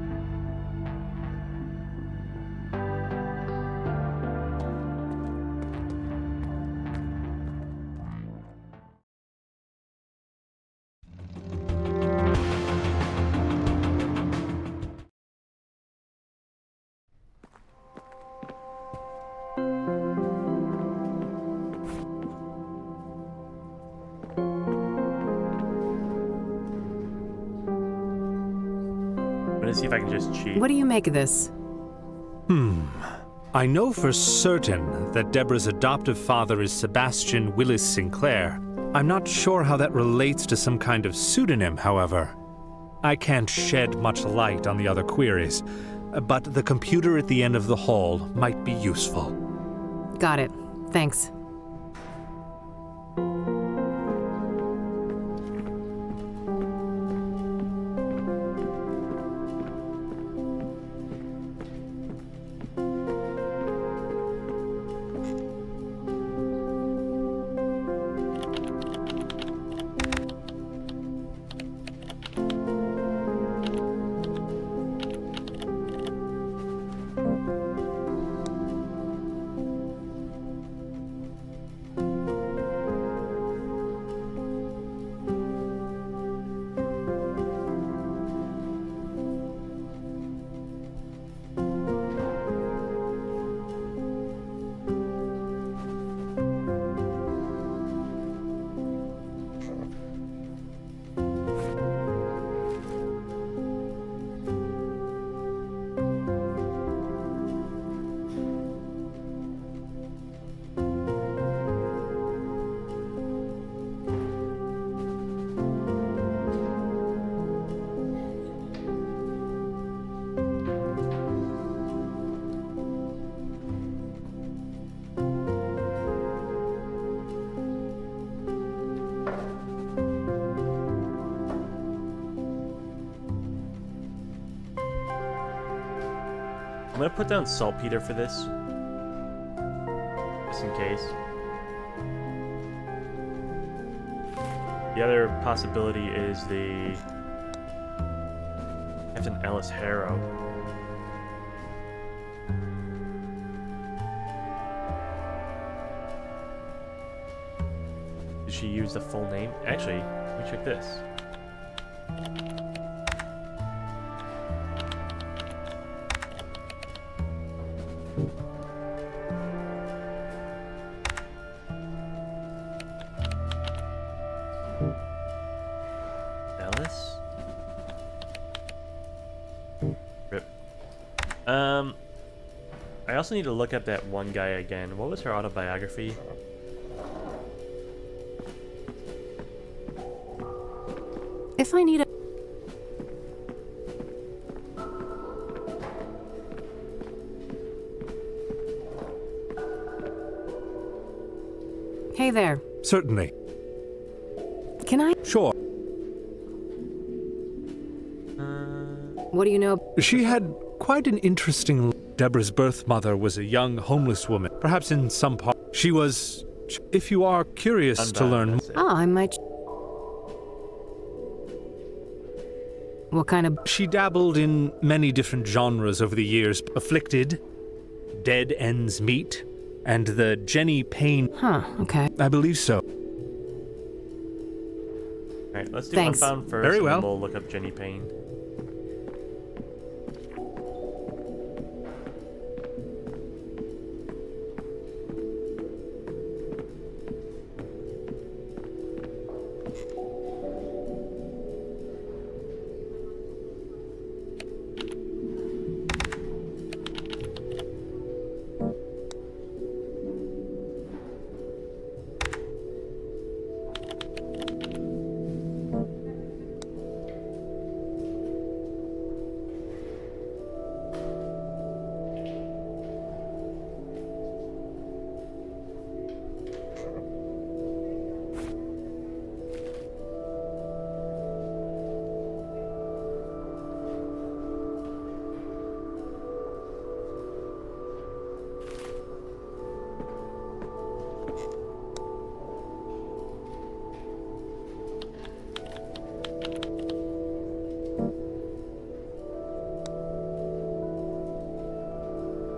Let's see if I can just cheat. What do you make of this? I know for certain that Deborah's adoptive father is Sebastian Willis Sinclair. I'm not sure how that relates to some kind of pseudonym, however. I can't shed much light on the other queries, but the computer at the end of the hall might be useful. Got it. Thanks. gonna put down saltpeter for this, just in case. The other possibility is the Captain Alice Harrow. Did she use the full name? Actually, let me check this. Alice? Rip. I also need to look up that one guy again. What was her autobiography? If I need a... Hey there. Certainly. Can I... Sure. What do you know? She had quite an interesting... Deborah's birth mother was a young homeless woman. Perhaps in some part... She was... If you are curious to learn... Oh, I might... What kind of... She dabbled in many different genres over the years. Afflicted, Dead Ends Meet, and the Jenny Payne... Huh, okay. I believe so. Alright, let's do Thanks. Unbound first, Very and well. then we'll look up Jenny Payne.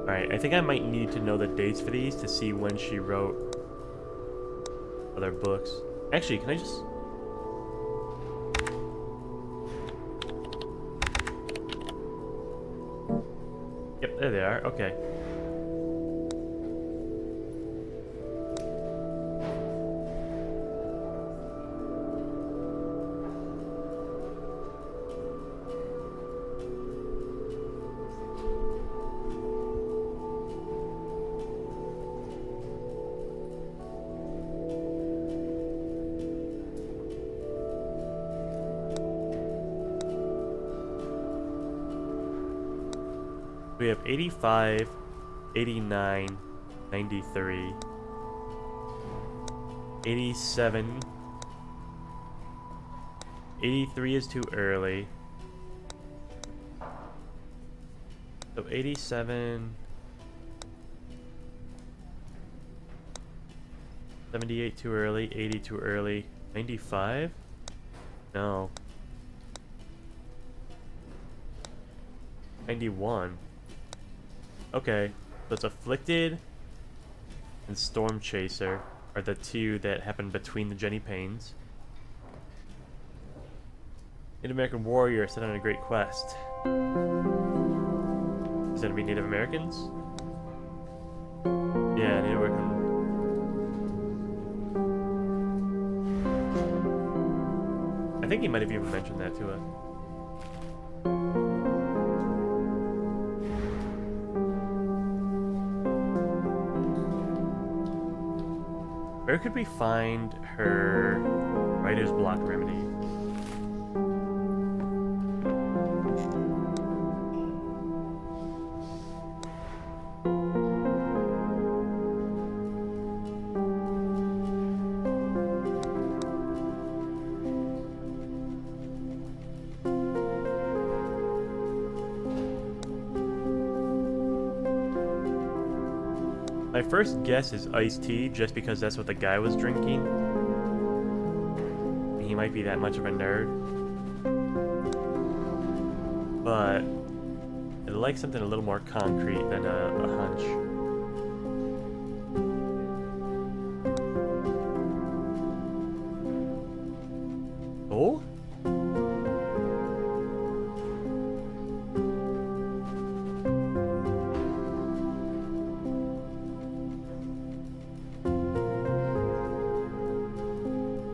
Alright, I think I might need to know the dates for these to see when she wrote other books. Actually, can I just... Yep, there they are. Okay. We have 85, 89, 93, 87, 83 is too early. So 87, 78 too early, 80 too early, 95? No. 91. Okay, so it's Afflicted and Storm Chaser are the two that happened between the Jenny Paynes. Native American warrior set on a great quest. Is that to be Native Americans? Yeah, Native American. I think he might have even mentioned that to us. Where could we find her writer's block remedy? first guess is iced tea, just because that's what the guy was drinking. He might be that much of a nerd. But I like something a little more concrete than a hunch. Oh?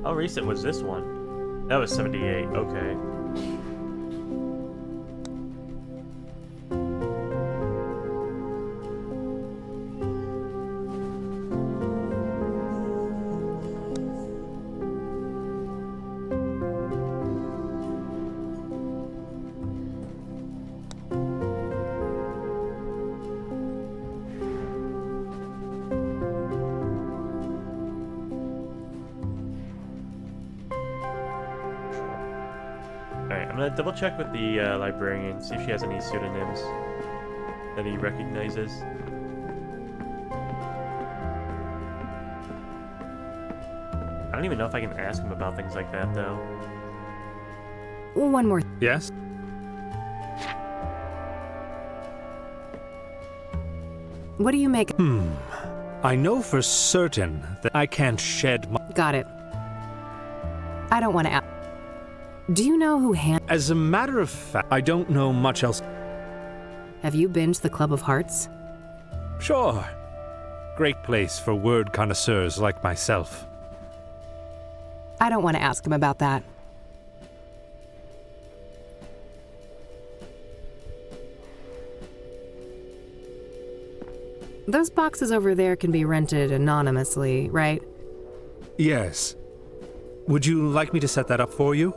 How recent was this one? That was 78, okay. I'm gonna double check with the librarian, see if she has any pseudonyms that he recognizes. I don't even know if I can ask him about things like that, though. One more. Yes? What do you make? I know for certain that I can't shed my... Got it. I don't want to ask. Do you know who As a matter of fact, I don't know much else. Have you been to the Club of Hearts? Sure. Great place for word connoisseurs like myself. I don't want to ask him about that. Those boxes over there can be rented anonymously, right? Yes. Would you like me to set that up for you?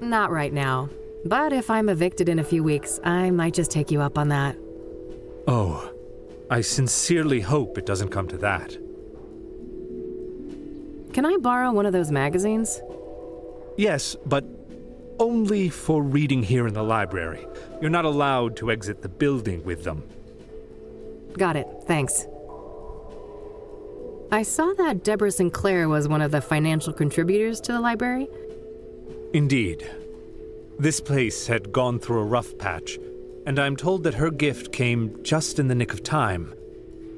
Not right now. But if I'm evicted in a few weeks, I might just take you up on that. Oh, I sincerely hope it doesn't come to that. Can I borrow one of those magazines? Yes, but only for reading here in the library. You're not allowed to exit the building with them. Got it, thanks. I saw that Deborah Sinclair was one of the financial contributors to the library. Indeed. This place had gone through a rough patch, and I'm told that her gift came just in the nick of time,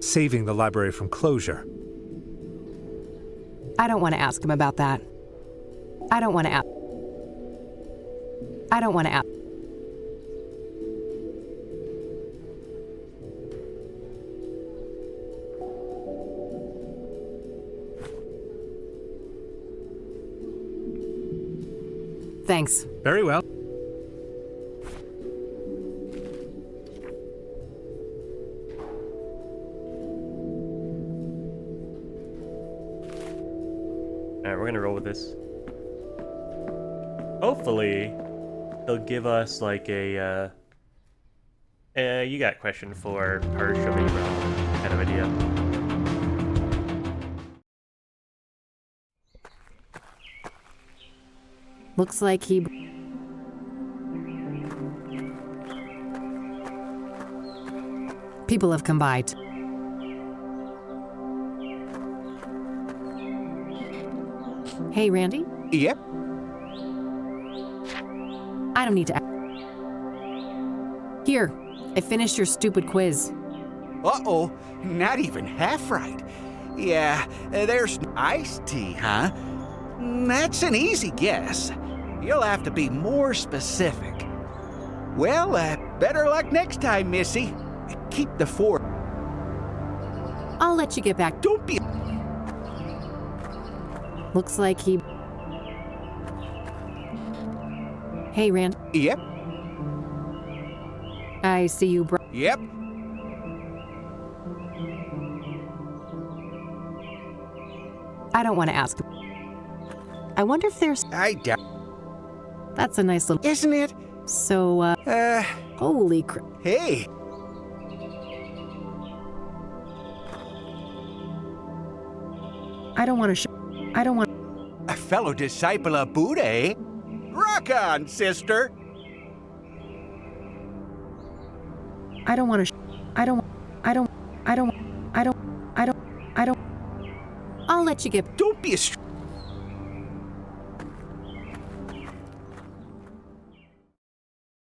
saving the library from closure. I don't want to ask him about that. I don't want to ask. Thanks. Very well. Alright, we're gonna roll with this. Hopefully, they'll give us like a, you got a question for her, show me around kind of idea. Looks like he... People have come by. Hey, Randy? Yep. I don't need to... Here, I finished your stupid quiz. Uh-oh, not even half right. Yeah, there's iced tea, huh? That's an easy guess. You'll have to be more specific. Well, better luck next time, Missy. Keep the four. I'll let you get back. Don't be... Looks like he... Hey, Rand. Yep. I see you, bro. Yep. I don't want to ask. I wonder if there's... I doubt... That's a nice little... Isn't it? So, holy crap. Hey. I don't want to I don't want... A fellow disciple of Buddha, eh? Rock on, sister. I don't want to... I don't... I'll let you get... Don't be a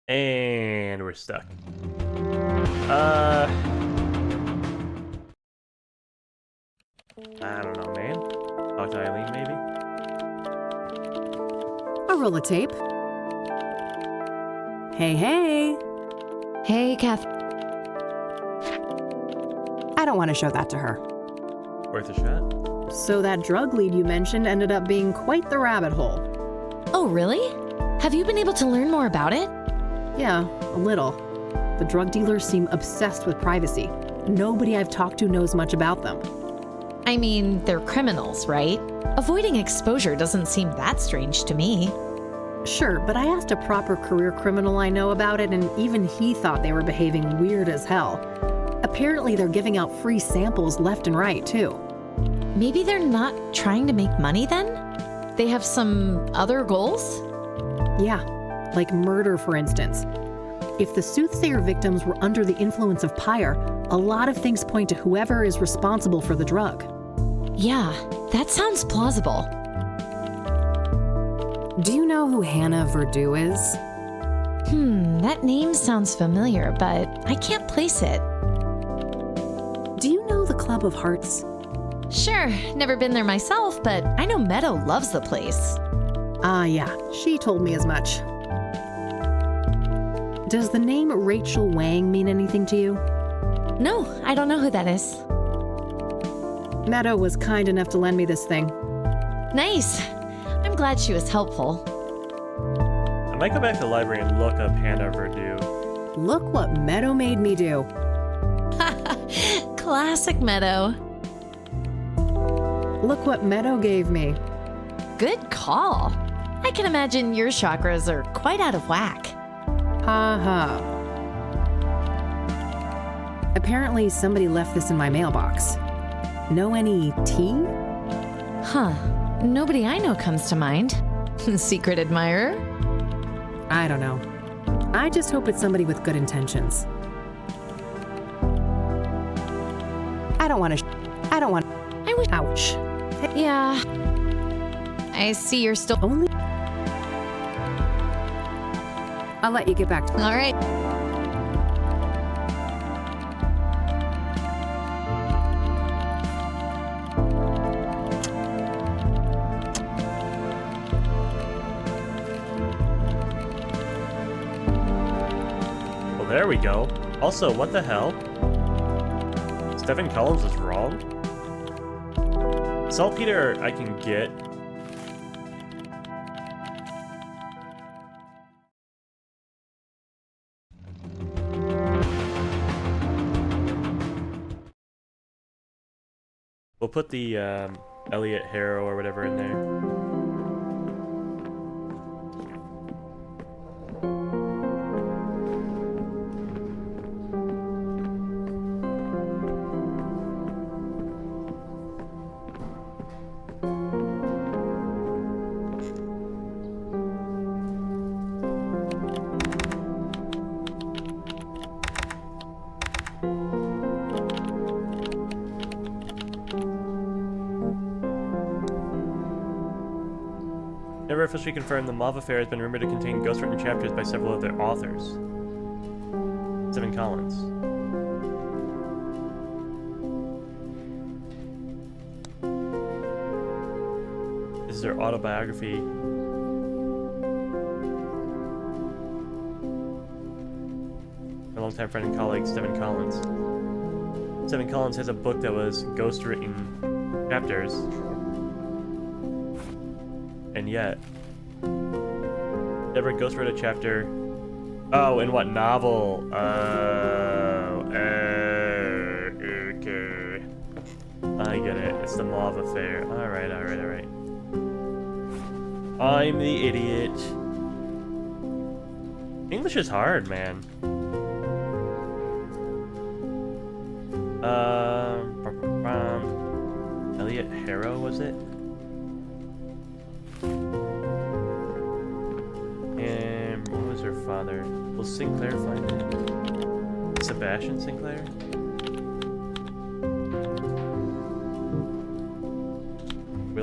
And we're stuck. I don't know, man. Talk to Eileen, maybe? A roll of tape. Hey, hey. Hey, Kath. I don't want to show that to her. Worth a shot? So that drug lead you mentioned ended up being quite the rabbit hole. Oh, really? Have you been able to learn more about it? Yeah, a little. The drug dealers seem obsessed with privacy. Nobody I've talked to knows much about them. I mean, they're criminals, right? Avoiding exposure doesn't seem that strange to me. Sure, but I asked a proper career criminal I know about it, and even he thought they were behaving weird as hell. Apparently, they're giving out free samples left and right, too. Maybe they're not trying to make money then? They have some other goals? Yeah, like murder, for instance. If the Soothsayer victims were under the influence of Pyre, a lot of things point to whoever is responsible for the drug. Yeah, that sounds plausible. Do you know who Hannah Verdew is? That name sounds familiar, but I can't place it. Do you know the Club of Hearts? Sure, never been there myself, but I know Meadow loves the place. Ah, yeah, she told me as much. Does the name Rachel Wang mean anything to you? No, I don't know who that is. Meadow was kind enough to lend me this thing. Nice. I'm glad she was helpful. I might go back to the library and look up Hannah Verdew. Look what Meadow made me do. Classic Meadow. Look what Meadow gave me. Good call. I can imagine your chakras are quite out of whack. Ha ha. Apparently somebody left this in my mailbox. Know any tea? Huh. Nobody I know comes to mind. Secret admirer? I don't know. I just hope it's somebody with good intentions. I don't want. I wish. Ouch. Yeah. I see you're still. Only. I'll let you get back to. All right. Well, there we go. Also, what the hell? Stephen Collins is wrong? Saltpeter I can get. We'll put the Elliot Harrow or whatever in there. Never officially confirmed, the Mauve Affair has been rumored to contain ghostwritten chapters by several of their authors. Stephen Collins. This is their autobiography. My longtime friend and colleague, Stephen Collins. Stephen Collins has a book that was ghostwritten chapters. And yet, never ghost wrote a chapter. Oh, in what novel? Okay. I get it. It's the Mauve Affair. Alright. I'm the idiot. English is hard, man. Elliot Harrow, was it? And what was her father? Will Sinclair find it? Sebastian Sinclair?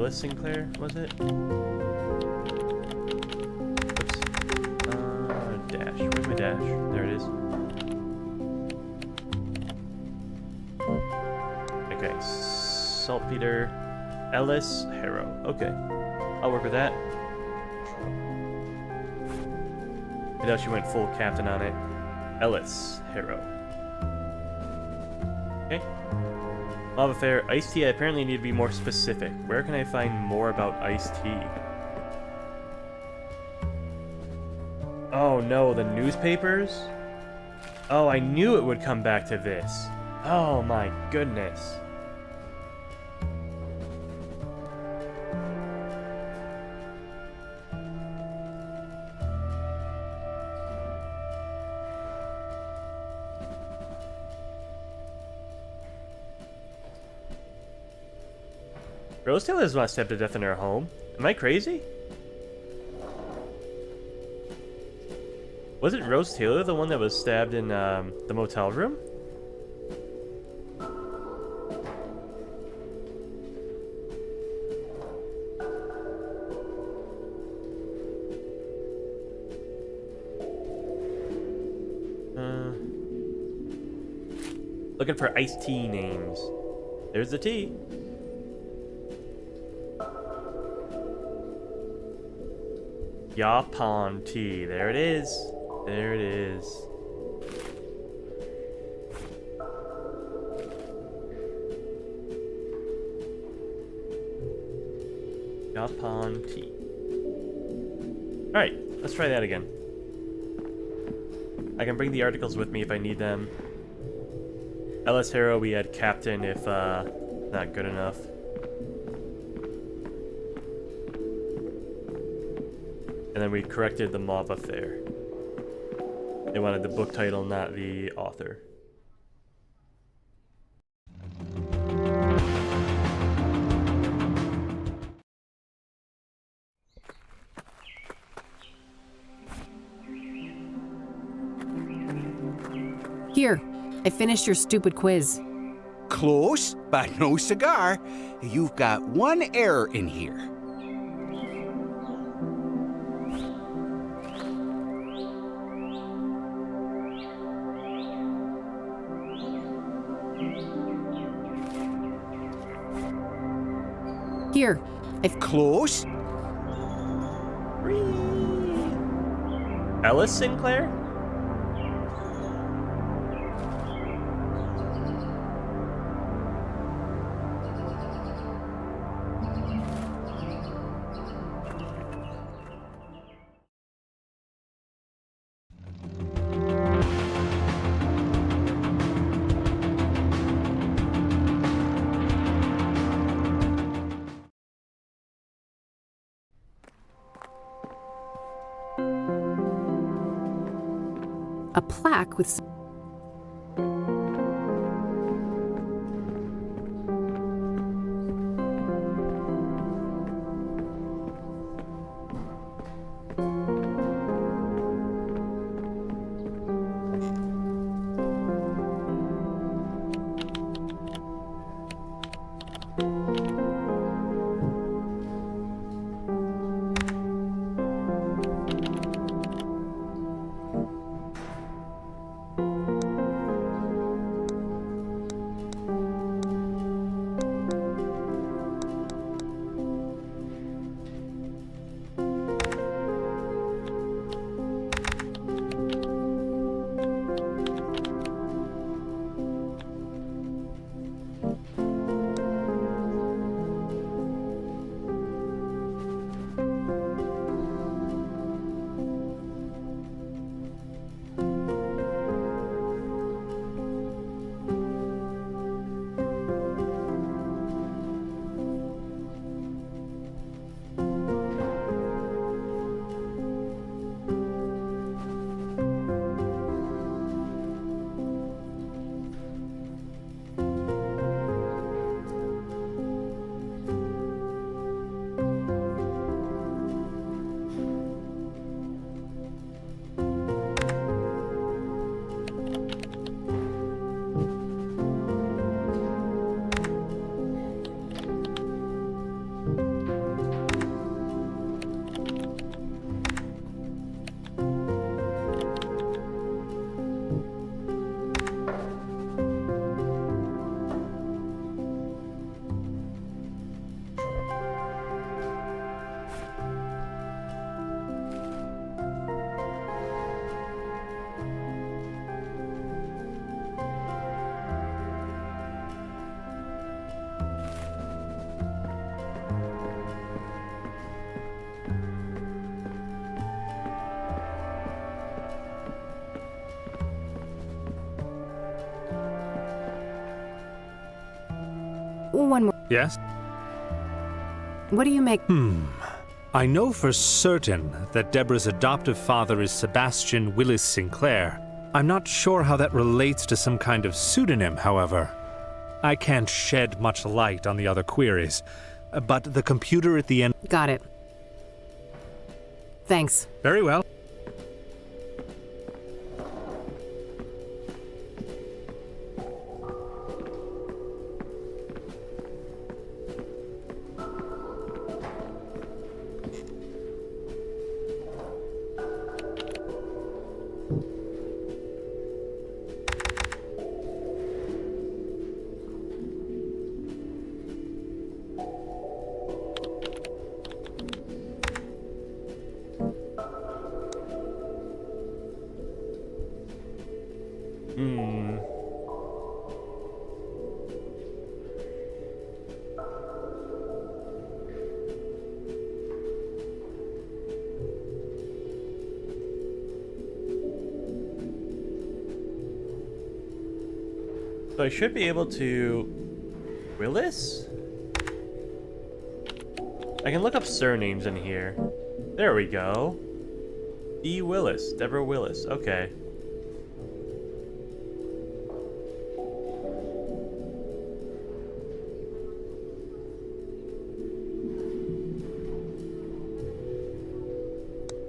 Ellis Sinclair, was it? Oops. Dash. Where's my dash? There it is. Okay. Saltpeter. Ellis Harrow. Okay. I'll work with that. I know she went full captain on it. Ellis Harrow. Okay. Lava Fair. Iced tea. I apparently need to be more specific. Where can I find more about iced tea? Oh no, the newspapers? Oh, I knew it would come back to this. Oh my goodness. Rose Taylor is not stabbed to death in her home. Am I crazy? Wasn't Rose Taylor the one that was stabbed in the motel room? Looking for iced tea names. There's the tea. Yapon tea. There it is. There it is. Yapon tea. Alright, let's try that again. I can bring the articles with me if I need them. Ellis Harrow, we had captain if not good enough. And then we corrected the Mauve Affair. They wanted the book title, not the author. Here, I finished your stupid quiz. Close, but no cigar. You've got one error in here. Here, I've... Close? Ellis Sinclair? a plaque with... one more. Yes? What do you make? I know for certain that Deborah's adoptive father is Sebastian Willis Sinclair. I'm not sure how that relates to some kind of pseudonym, however. I can't shed much light on the other queries, but the computer at the end... Got it. Thanks. Very well. So I should be able to... Willis? I can look up surnames in here. There we go. E. Willis. Deborah Willis. Okay.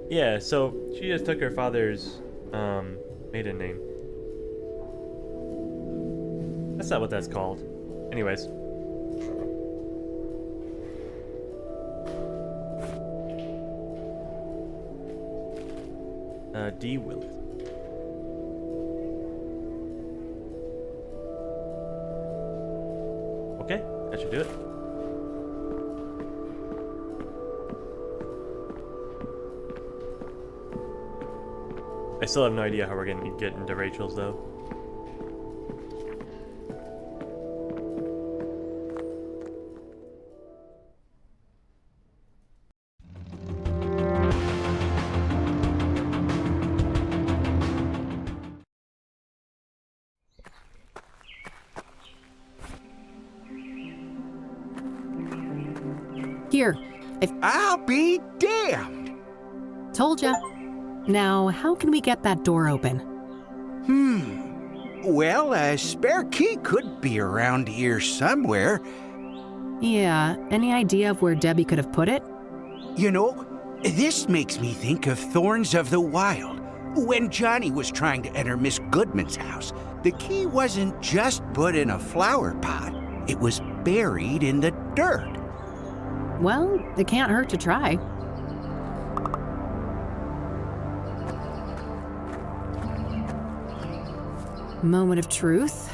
Yeah, so she just took her father's maiden name. That's not what that's called. Anyways. D. Willis. Okay, that should do it. I still have no idea how we're gonna get into Rachel's though. Here, I'll be damned. told ya. Now, how can we get that door open? Well, a spare key could be around here somewhere. Yeah, any idea of where Debbie could have put it? You know, this makes me think of Thorns of the Wild. When Johnny was trying to enter Miss Goodman's house, the key wasn't just put in a flower pot. It was buried in the dirt. Well, it can't hurt to try. Moment of truth.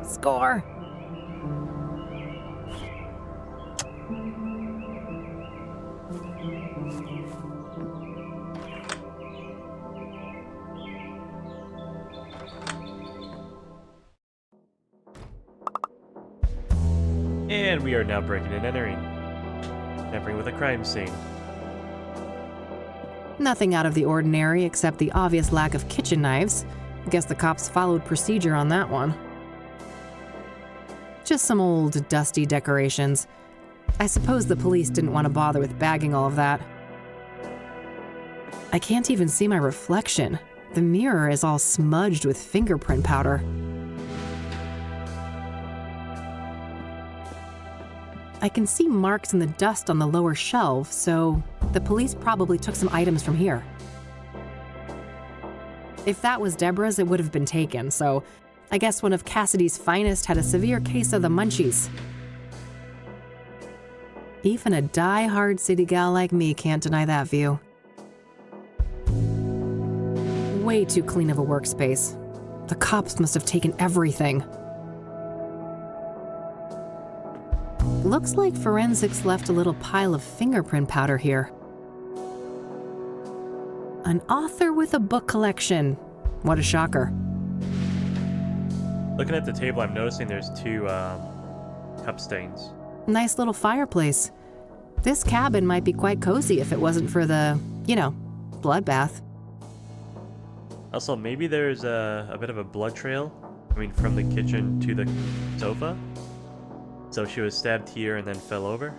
Score. And we are now breaking and entering. Tampering with a crime scene. Nothing out of the ordinary except the obvious lack of kitchen knives. Guess the cops followed procedure on that one. Just some old, dusty decorations. I suppose the police didn't want to bother with bagging all of that. I can't even see my reflection. The mirror is all smudged with fingerprint powder. I can see marks in the dust on the lower shelf, so the police probably took some items from here. If that was Deborah's, it would have been taken, so I guess one of Cassidy's finest had a severe case of the munchies. Even a die-hard city gal like me can't deny that view. Way too clean of a workspace. The cops must have taken everything. Looks like forensics left a little pile of fingerprint powder here. An author with a book collection. What a shocker. Looking at the table, I'm noticing there's two cup stains. Nice little fireplace. This cabin might be quite cozy if it wasn't for the, bloodbath. Also, maybe there's a bit of a blood trail I mean, from the kitchen to the sofa? So she was stabbed here and then fell over?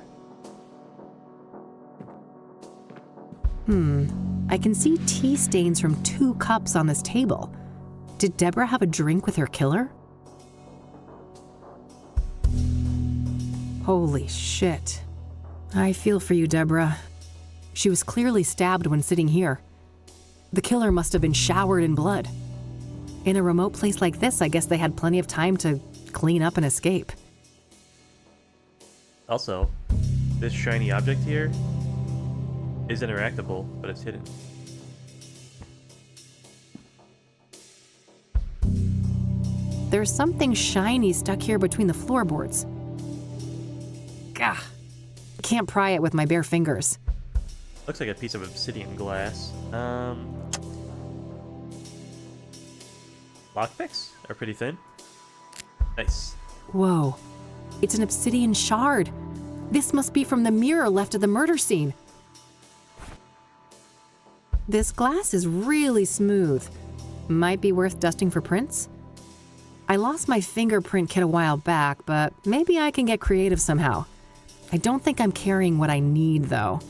I can see tea stains from 2 cups on this table. Did Deborah have a drink with her killer? Holy shit. I feel for you, Deborah. She was clearly stabbed when sitting here. The killer must have been showered in blood. In a remote place like this, I guess they had plenty of time to clean up and escape. Also, this shiny object here is interactable, but it's hidden. There's something shiny stuck here between the floorboards. Gah. Can't pry it with my bare fingers. Looks like a piece of obsidian glass. Lockpicks are pretty thin. Nice. Whoa. It's an obsidian shard. This must be from the mirror left at the murder scene. This glass is really smooth. Might be worth dusting for prints. I lost my fingerprint kit a while back, but maybe I can get creative somehow. I don't think I'm carrying what I need, though.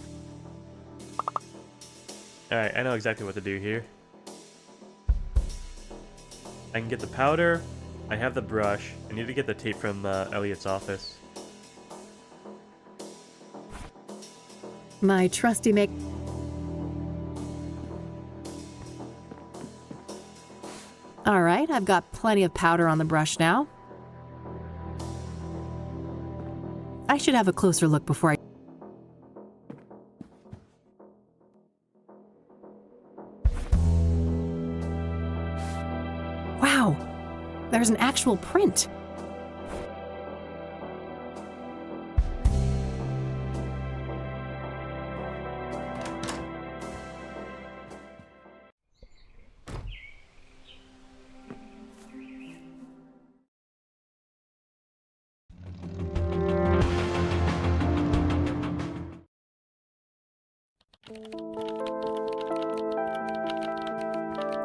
Alright, I know exactly what to do here. I can get the powder. I have the brush. I need to get the tape from Elliot's office. My trusty make... All right, I've got plenty of powder on the brush now. I should have a closer look before I... Wow, there's an actual print.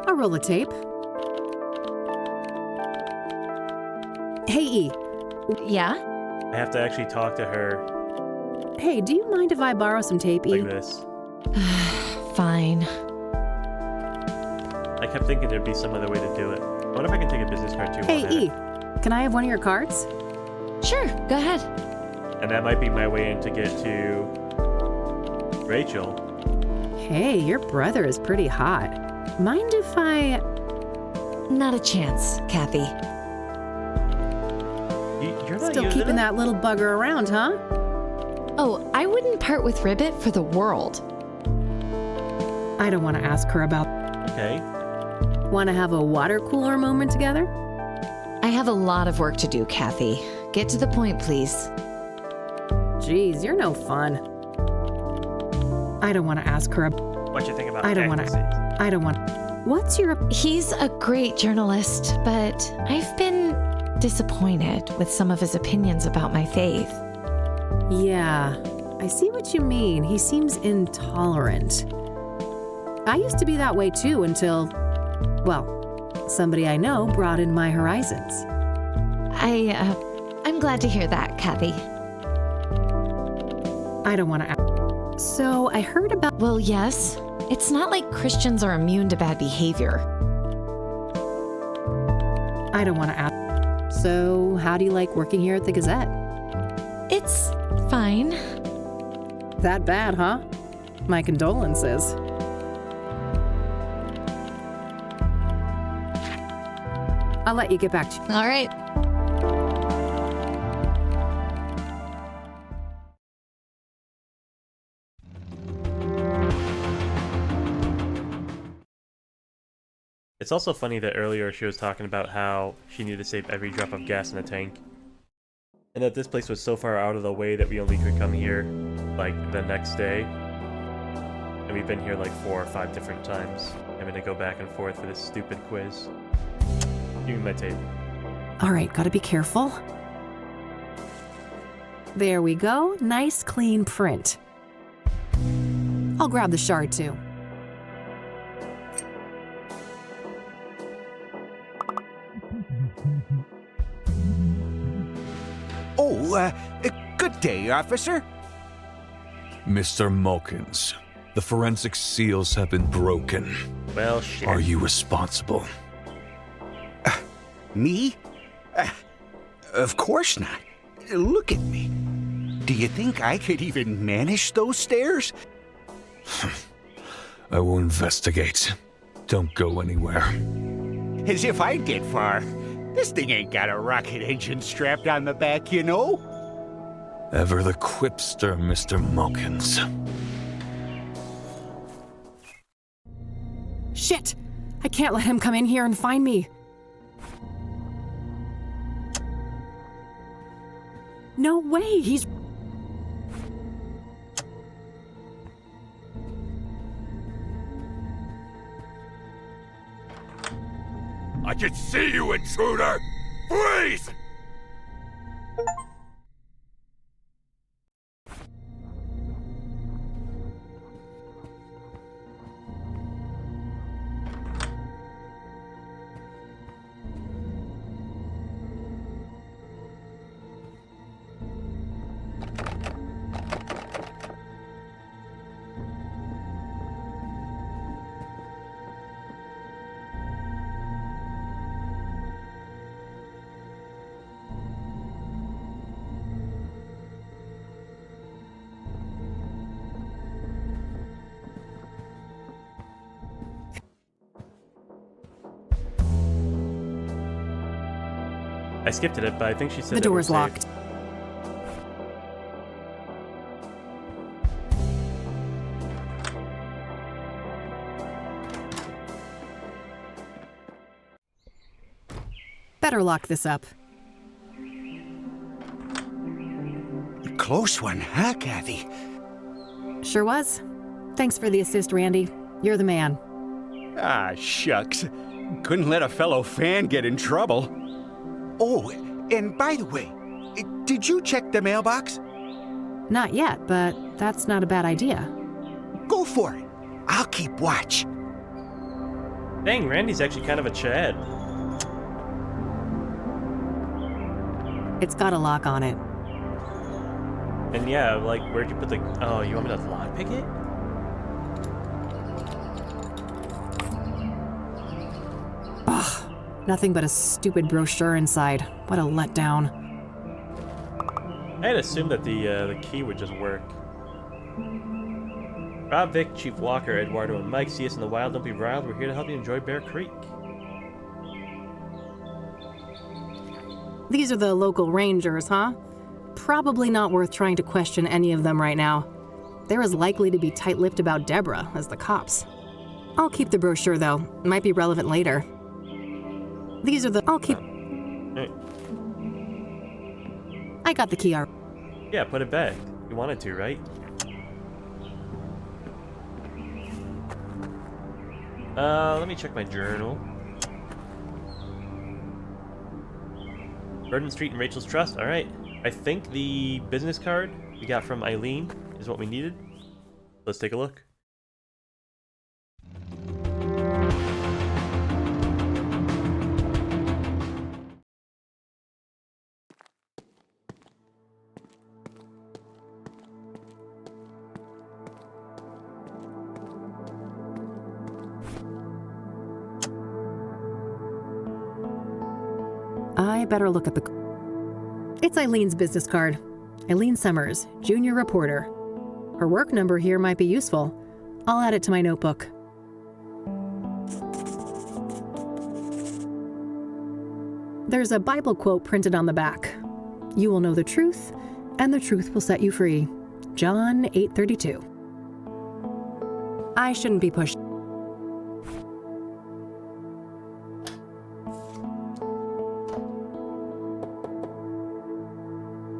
A roll of tape. Hey, E. Yeah? I have to actually talk to her Hey, do you mind if I borrow some tape, E? like this. Fine. I kept thinking there'd be some other way to do it. I wonder if I can take a business card too. Hey, E. Can I have one of your cards? Sure, go ahead. And that might be my way in to get to Rachel. Hey, your brother is pretty hot. Mind if I... Not a chance, Kathy. You're not Still using keeping it? that little bugger around, huh? Oh, I wouldn't part with Ribbit for the world. I don't want to ask her about... Okay. Want to have a water cooler moment together? I have a lot of work to do, Kathy. Get to the point, please. Jeez, you're no fun. I don't want to ask her about... What you think about I don't want cactuses? to... I don't want... What's your... He's a great journalist, but I've been disappointed with some of his opinions about my faith. Yeah, I see what you mean. He seems intolerant. I used to be that way too until, well, somebody I know broadened my horizons. I'm glad to hear that, Kathy. I don't want to... So I heard about... Well, yes. It's not like Christians are immune to bad behavior. I don't want to ask. So how do you like working here at the Gazette? It's fine. That bad, huh? My condolences. I'll let you get back to... All right. It's also funny that earlier she was talking about how she needed to save every drop of gas in the tank. And that this place was so far out of the way that we only could come here, like, the next day. And we've been here like 4 or 5 different times, having to go back and forth for this stupid quiz. Give me my tape. All right, gotta be careful. There we go. Nice, clean print. I'll grab the shard, too. good day, officer. Mr. Mulkins, the forensic seals have been broken. Well, shit. Are you responsible? Me? Of course not. Look at me. Do you think I could even manage those stairs? I will investigate. Don't go anywhere. As if I'd get far. This thing ain't got a rocket engine strapped on the back, you know? Ever the quipster, Mr. Mulkins. Shit! I can't let him come in here and find me. No way, he's... I can see you, intruder! Freeze! I skipped it, but I think she said The that we're door's safe. locked. Better lock this up. Close one, huh, Kathy? Sure was. Thanks for the assist, Randy. You're the man. Ah, shucks. Couldn't let a fellow fan get in trouble. Oh, and by the way, did you check the mailbox? Not yet, but that's not a bad idea. Go for it. I'll keep watch. Dang, Randy's actually kind of a Chad. It's got a lock on it. And yeah, like, where'd you put the... Oh, you want me to lockpick it? Ugh, nothing but a stupid brochure inside. What a letdown. I had assumed that the key would just work. Rob, Vic, Chief Walker, Eduardo, and Mike, see us in the wild. Don't be riled. We're here to help you enjoy Bear Creek. These are the local rangers, huh? Probably not worth trying to question any of them right now. They're as likely to be tight-lipped about Deborah as the cops. I'll keep the brochure, though. Might be relevant later. These are the... I'll keep... Hey. I got the key. Yeah, put it back. You wanted to, right? Let me check my journal. Burden Street and Rachel's Trust. All right. I think the business card we got from Eileen is what we needed. Let's take a look. I better look at the... It's Eileen's business card. Eileen Summers, junior reporter. Her work number here might be useful. I'll add it to my notebook. There's a Bible quote printed on the back. You will know the truth, and the truth will set you free. John 8:32. I shouldn't be pushed.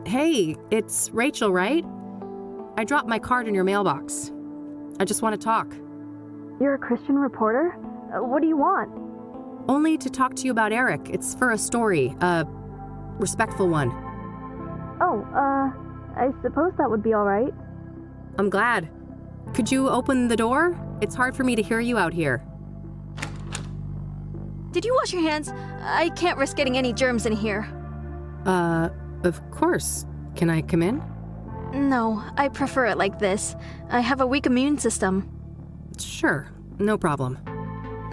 Hey, it's Rachel, right? I dropped my card in your mailbox. I just want to talk. You're a Christian reporter? What do you want? Only to talk to you about Eric. It's for a story, a respectful one. Oh, I suppose that would be all right. I'm glad. Could you open the door? It's hard for me to hear you out here. Did you wash your hands? I can't risk getting any germs in here. Of course. Can I come in? No, I prefer it like this. I have a weak immune system. Sure, no problem.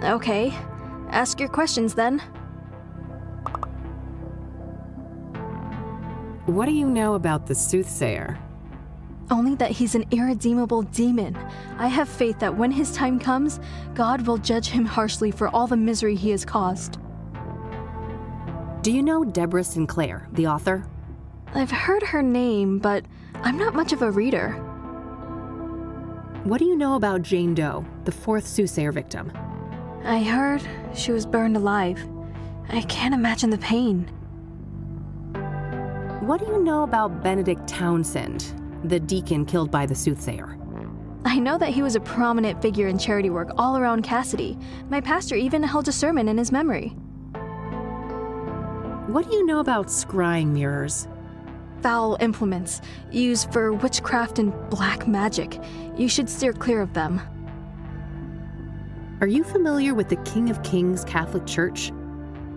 Okay. Ask your questions then. What do you know about the Soothsayer? Only that he's an irredeemable demon. I have faith that when his time comes, God will judge him harshly for all the misery he has caused. Do you know Deborah Sinclair, the author? I've heard her name, but I'm not much of a reader. What do you know about Jane Doe, the fourth Soothsayer victim? I heard she was burned alive. I can't imagine the pain. What do you know about Benedict Townsend, the deacon killed by the Soothsayer? I know that he was a prominent figure in charity work all around Cassidy. My pastor even held a sermon in his memory. What do you know about scrying mirrors? Foul implements used for witchcraft and black magic. You should steer clear of them. Are you familiar with the King of Kings Catholic Church?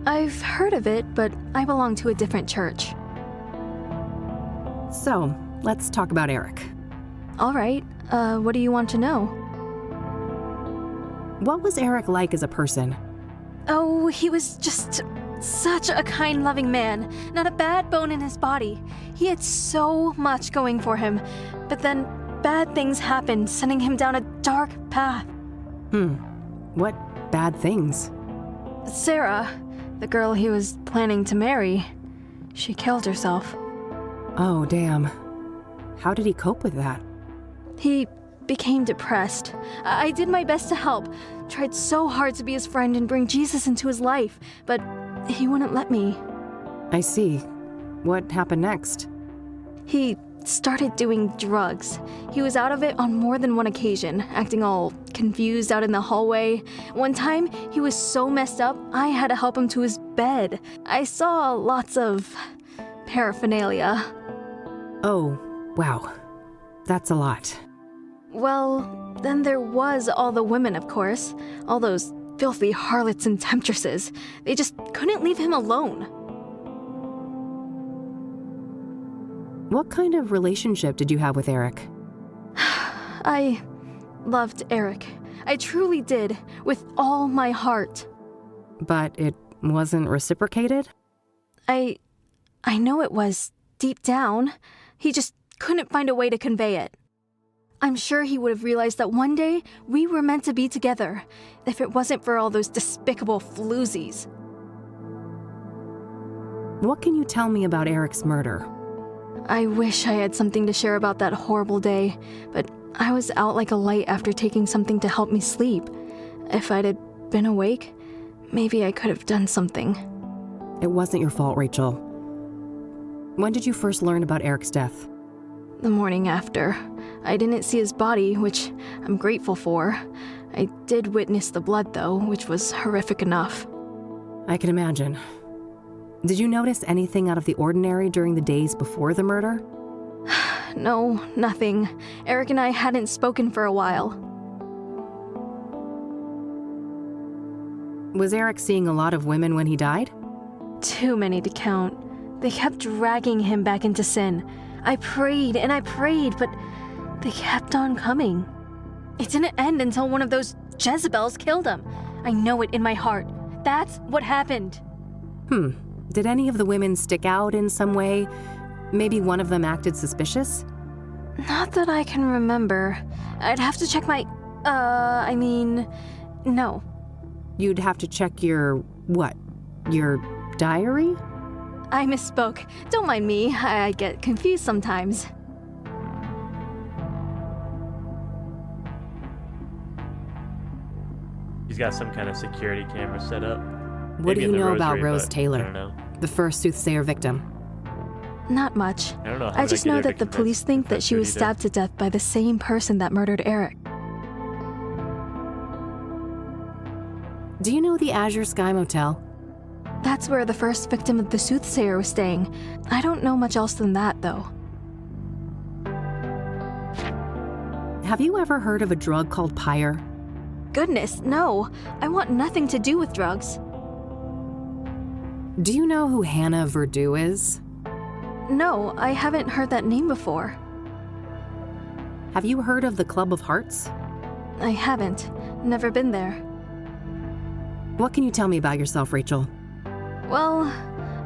I've heard of it, but I belong to a different church. So, let's talk about Eric. All right, what do you want to know? What was Eric like as a person? Oh, he was just such a kind, loving man. Not a bad bone in his body. He had so much going for him. But then bad things happened, sending him down a dark path. What bad things? Sarah, the girl he was planning to marry, she killed herself. Oh, damn. How did he cope with that? He became depressed. I did my best to help. Tried so hard to be his friend and bring Jesus into his life, but he wouldn't let me. I see. What happened next? He started doing drugs. He was out of it on more than one occasion, acting all confused out in the hallway. One time, he was so messed up, I had to help him to his bed. I saw lots of paraphernalia. Oh, wow. That's a lot. Well, then there was all the women, of course. All those filthy harlots and temptresses. They just couldn't leave him alone. What kind of relationship did you have with Eric? I loved Eric. I truly did, with all my heart. But it wasn't reciprocated? I know it was, deep down. He just couldn't find a way to convey it. I'm sure he would have realized that one day we were meant to be together, if it wasn't for all those despicable floozies. What can you tell me about Eric's murder? I wish I had something to share about that horrible day, but I was out like a light after taking something to help me sleep. If I'd have been awake, maybe I could have done something. It wasn't your fault, Rachel. When did you first learn about Eric's death? The morning after. I didn't see his body, which I'm grateful for. I did witness the blood, though, which was horrific enough. I can imagine. Did you notice anything out of the ordinary during the days before the murder? No, nothing. Eric and I hadn't spoken for a while. Was Eric seeing a lot of women when he died? Too many to count. They kept dragging him back into sin. I prayed and I prayed, but they kept on coming. It didn't end until one of those Jezebels killed him. I know it in my heart. That's what happened. Did any of the women stick out in some way? Maybe one of them acted suspicious? Not that I can remember. I'd have to check my... no. You'd have to check your... what? Your diary? I misspoke. Don't mind me. I get confused sometimes. He's got some kind of security camera set up. What do you know about Rose I Taylor, don't know. the first Soothsayer victim? Not much. I don't know. I just know that the police think that she was stabbed to death by the same person that murdered Eric. Do you know the Azure Sky Motel? That's where the first victim of the Soothsayer was staying. I don't know much else than that, though. Have you ever heard of a drug called Pyre? Goodness, no. I want nothing to do with drugs. Do you know who Hannah Verdew is? No, I haven't heard that name before. Have you heard of the Club of Hearts? I haven't. Never been there. What can you tell me about yourself, Rachel? Well,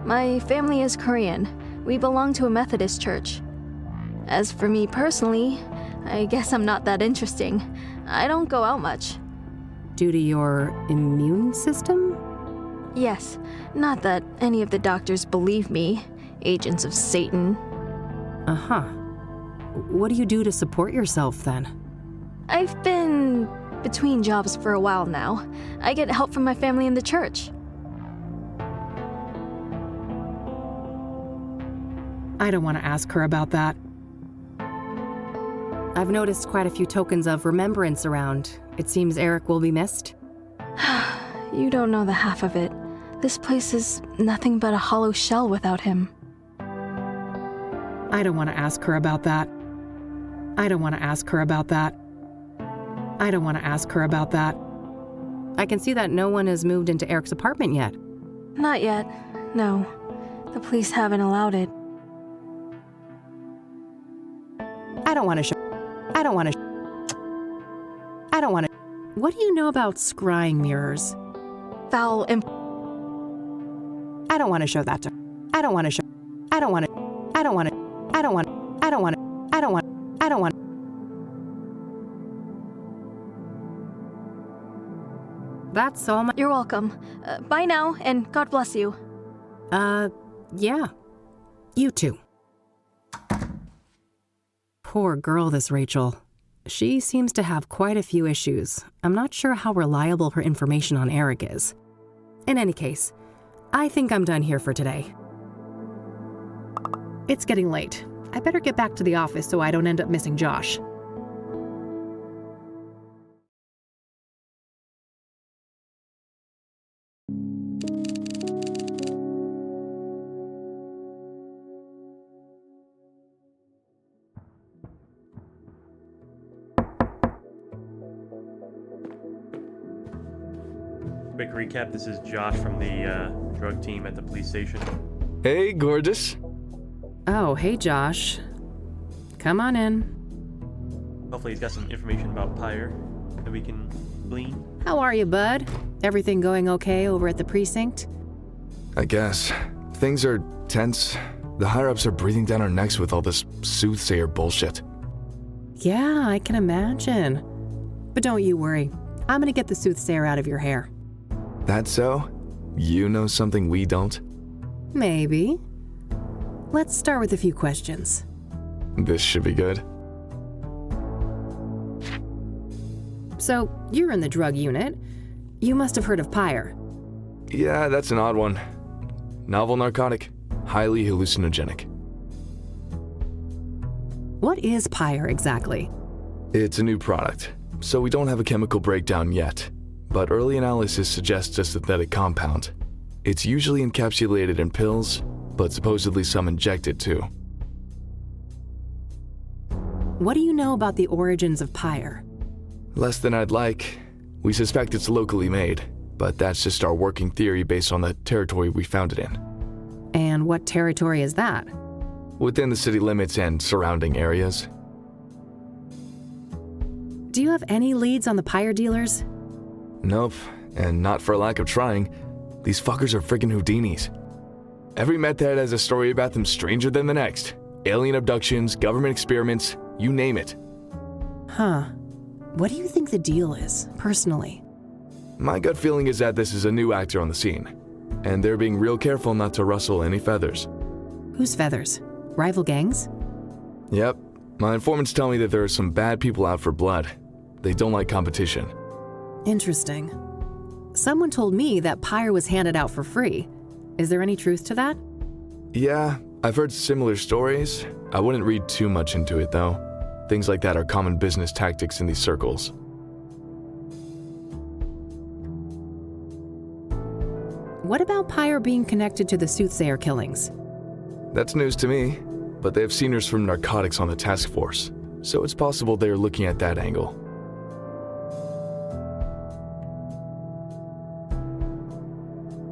my family is Korean. We belong to a Methodist church. As for me personally, I guess I'm not that interesting. I don't go out much. Due to your immune system? Yes, not that any of the doctors believe me. Agents of Satan. Uh-huh. What do you do to support yourself, then? I've been between jobs for a while now. I get help from my family in the church. I don't want to ask her about that. I've noticed quite a few tokens of remembrance around. It seems Eric will be missed. You don't know the half of it. This place is nothing but a hollow shell without him. I don't want to ask her about that. I don't want to ask her about that. I don't want to ask her about that. I can see that no one has moved into Eric's apartment yet. Not yet. No. The police haven't allowed it. I don't want to show. I don't want to. I don't want to. What do you know about scrying mirrors? Foul imp. I don't want to show that to her. I don't want to show. I don't want to. I don't want to. I don't want. I don't want. I don't want. I don't want. That's all my. You're welcome. Bye now, and God bless you. Yeah. You too. Poor girl, this Rachel. She seems to have quite a few issues. I'm not sure how reliable her information on Eric is. In any case, I think I'm done here for today. It's getting late. I better get back to the office so I don't end up missing Josh. Quick recap, this is Josh from the drug team at the police station. Hey, gorgeous. Oh, hey Josh. Come on in. Hopefully he's got some information about Pyre that we can glean. How are you, bud? Everything going okay over at the precinct? I guess. Things are tense. The higher-ups are breathing down our necks with all this Soothsayer bullshit. Yeah, I can imagine. But don't you worry. I'm gonna get the Soothsayer out of your hair. That so? You know something we don't? Maybe. Let's start with a few questions. This should be good. So, you're in the drug unit. You must have heard of Pyre. Yeah, that's an odd one. Novel narcotic, highly hallucinogenic. What is Pyre exactly? It's a new product, so we don't have a chemical breakdown yet. But early analysis suggests a synthetic compound. It's usually encapsulated in pills, but supposedly some injected too. What do you know about the origins of Pyre? Less than I'd like. We suspect it's locally made, but that's just our working theory based on the territory we found it in. And what territory is that? Within the city limits and surrounding areas. Do you have any leads on the Pyre dealers? Nope, and not for lack of trying. These fuckers are friggin' Houdinis. Every meth head has a story about them stranger than the next. Alien abductions, government experiments, you name it. Huh. What do you think the deal is, personally? My gut feeling is that this is a new actor on the scene, and they're being real careful not to rustle any feathers. Whose feathers? Rival gangs? Yep. My informants tell me that there are some bad people out for blood. They don't like competition. Interesting. Someone told me that Pyre was handed out for free. Is there any truth to that? Yeah, I've heard similar stories. I wouldn't read too much into it, though. Things like that are common business tactics in these circles. What about Pyre being connected to the Soothsayer killings? That's news to me, but they have seniors from narcotics on the task force, so it's possible they're looking at that angle.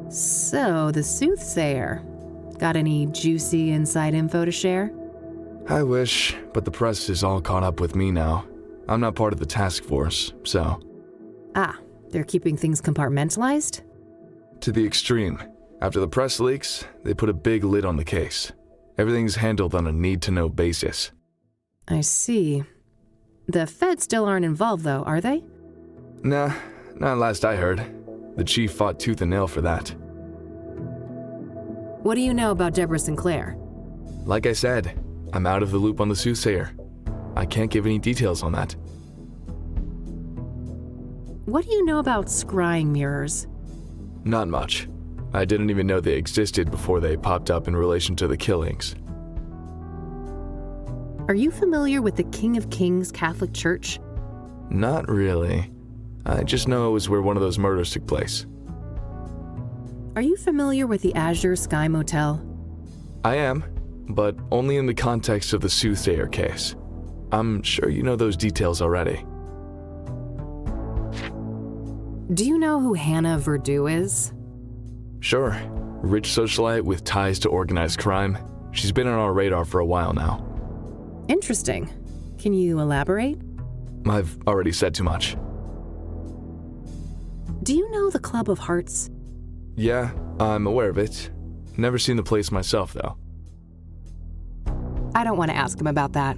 So, the Soothsayer. Got any juicy inside info to share? I wish, but the press is all caught up with me now. I'm not part of the task force, so... Ah, they're keeping things compartmentalized? To the extreme. After the press leaks, they put a big lid on the case. Everything's handled on a need-to-know basis. I see. The feds still aren't involved, though, are they? Nah, not last I heard. The chief fought tooth and nail for that. What do you know about Deborah Sinclair? Like I said, I'm out of the loop on the Soothsayer. I can't give any details on that. What do you know about scrying mirrors? Not much. I didn't even know they existed before they popped up in relation to the killings. Are you familiar with the King of Kings Catholic Church? Not really. I just know it was where one of those murders took place. Are you familiar with the Azure Sky Motel? I am, but only in the context of the Soothsayer case. I'm sure you know those details already. Do you know who Hannah Verdew is? Sure. Rich socialite with ties to organized crime. She's been on our radar for a while now. Interesting. Can you elaborate? I've already said too much. Do you know the Club of Hearts? Yeah, I'm aware of it. Never seen the place myself, though. I don't want to ask him about that.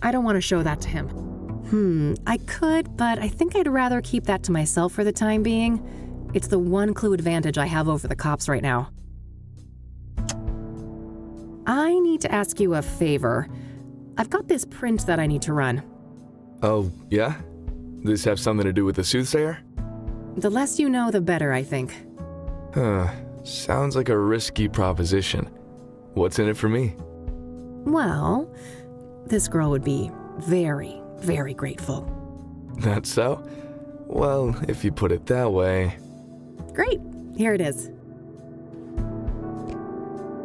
I don't want to show that to him. I could, but I think I'd rather keep that to myself for the time being. It's the one clue advantage I have over the cops right now. I need to ask you a favor. I've got this print that I need to run. Oh, yeah? This have something to do with the Soothsayer? The less you know, the better, I think. Sounds like a risky proposition. What's in it for me? Well, this girl would be very, very grateful. That's so? Well, if you put it that way... Great. Here it is.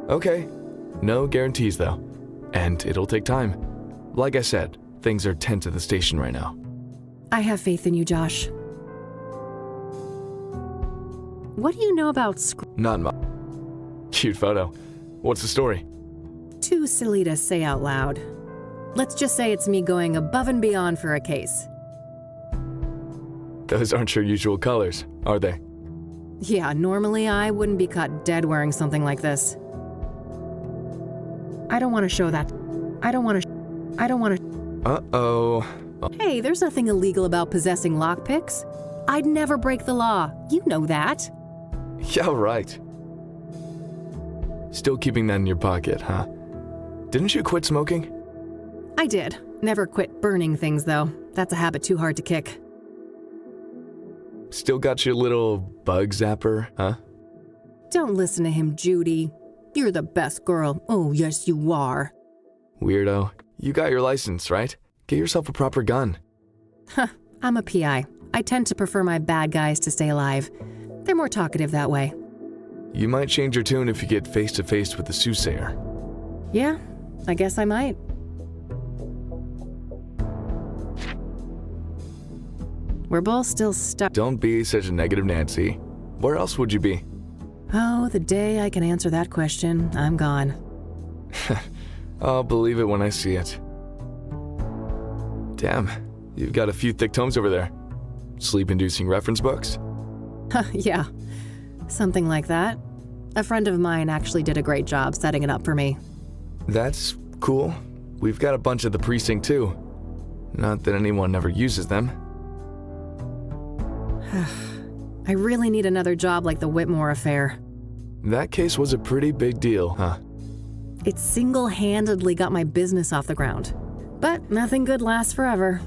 Okay. No guarantees, though. And it'll take time. Like I said, things are tense at the station right now. I have faith in you, Josh. What do you know about Not much. Cute photo. What's the story? Too silly to say out loud. Let's just say it's me going above and beyond for a case. Those aren't your usual colors, are they? Yeah, normally I wouldn't be caught dead wearing something like this. I don't want to show that. I don't want to. Uh-oh. Hey, there's nothing illegal about possessing lockpicks. I'd never break the law. You know that. Yeah, right. Still keeping that in your pocket, huh? Didn't you quit smoking? I did. Never quit burning things, though. That's a habit too hard to kick. Still got your little bug zapper, huh? Don't listen to him, Judy. You're the best girl. Oh, yes, you are. Weirdo. You got your license, right? Get yourself a proper gun. Huh, I'm a PI. I tend to prefer my bad guys to stay alive. They're more talkative that way. You might change your tune if you get face-to-face with the Soothsayer. Yeah, I guess I might. We're both still stuck. Don't be such a negative Nancy. Where else would you be? Oh, the day I can answer that question, I'm gone. I'll believe it when I see it. Damn, you've got a few thick tomes over there. Sleep-inducing reference books? Yeah, something like that. A friend of mine actually did a great job setting it up for me. That's cool. We've got a bunch at the precinct too. Not that anyone ever uses them. I really need another job like the Whitmore affair. That case was a pretty big deal, huh? It single-handedly got my business off the ground. But nothing good lasts forever.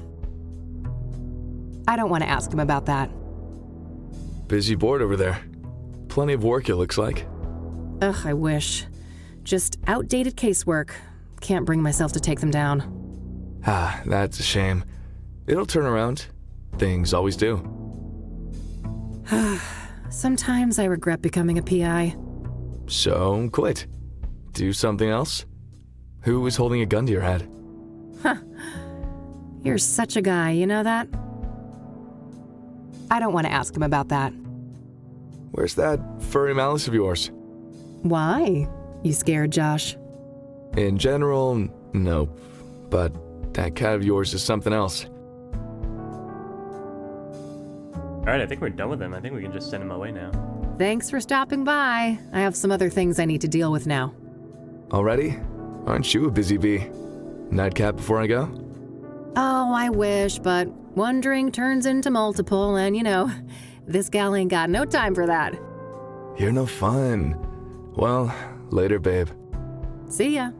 I don't want to ask him about that. Busy board over there. Plenty of work, it looks like. Ugh, I wish. Just outdated casework. Can't bring myself to take them down. Ah, that's a shame. It'll turn around. Things always do. Sometimes I regret becoming a PI. So, quit. Do something else? Who was holding a gun to your head? Huh. You're such a guy, you know that? I don't want to ask him about that. where's that furry malice of yours? Why? You scared, Josh? In general, no. But that cat of yours is something else. Alright, I think we're done with him. I think we can just send him away now. Thanks for stopping by. I have some other things I need to deal with now. Already? Aren't you a busy bee? Nightcap before I go? Oh, I wish, but one drink turns into multiple, and you know, this gal ain't got no time for that. You're no fun. Well, later, babe. See ya.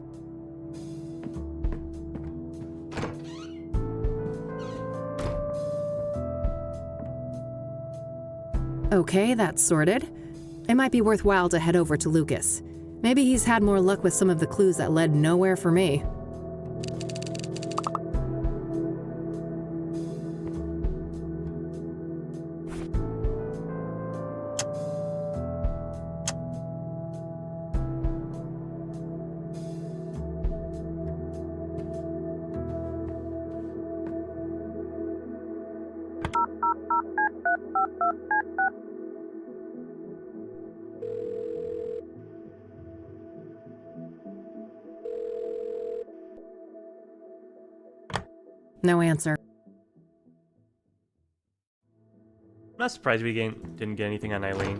Okay, that's sorted. It might be worthwhile to head over to Lucas. Maybe he's had more luck with some of the clues that led nowhere for me. No answer. I'm not surprised we didn't get anything on Eileen.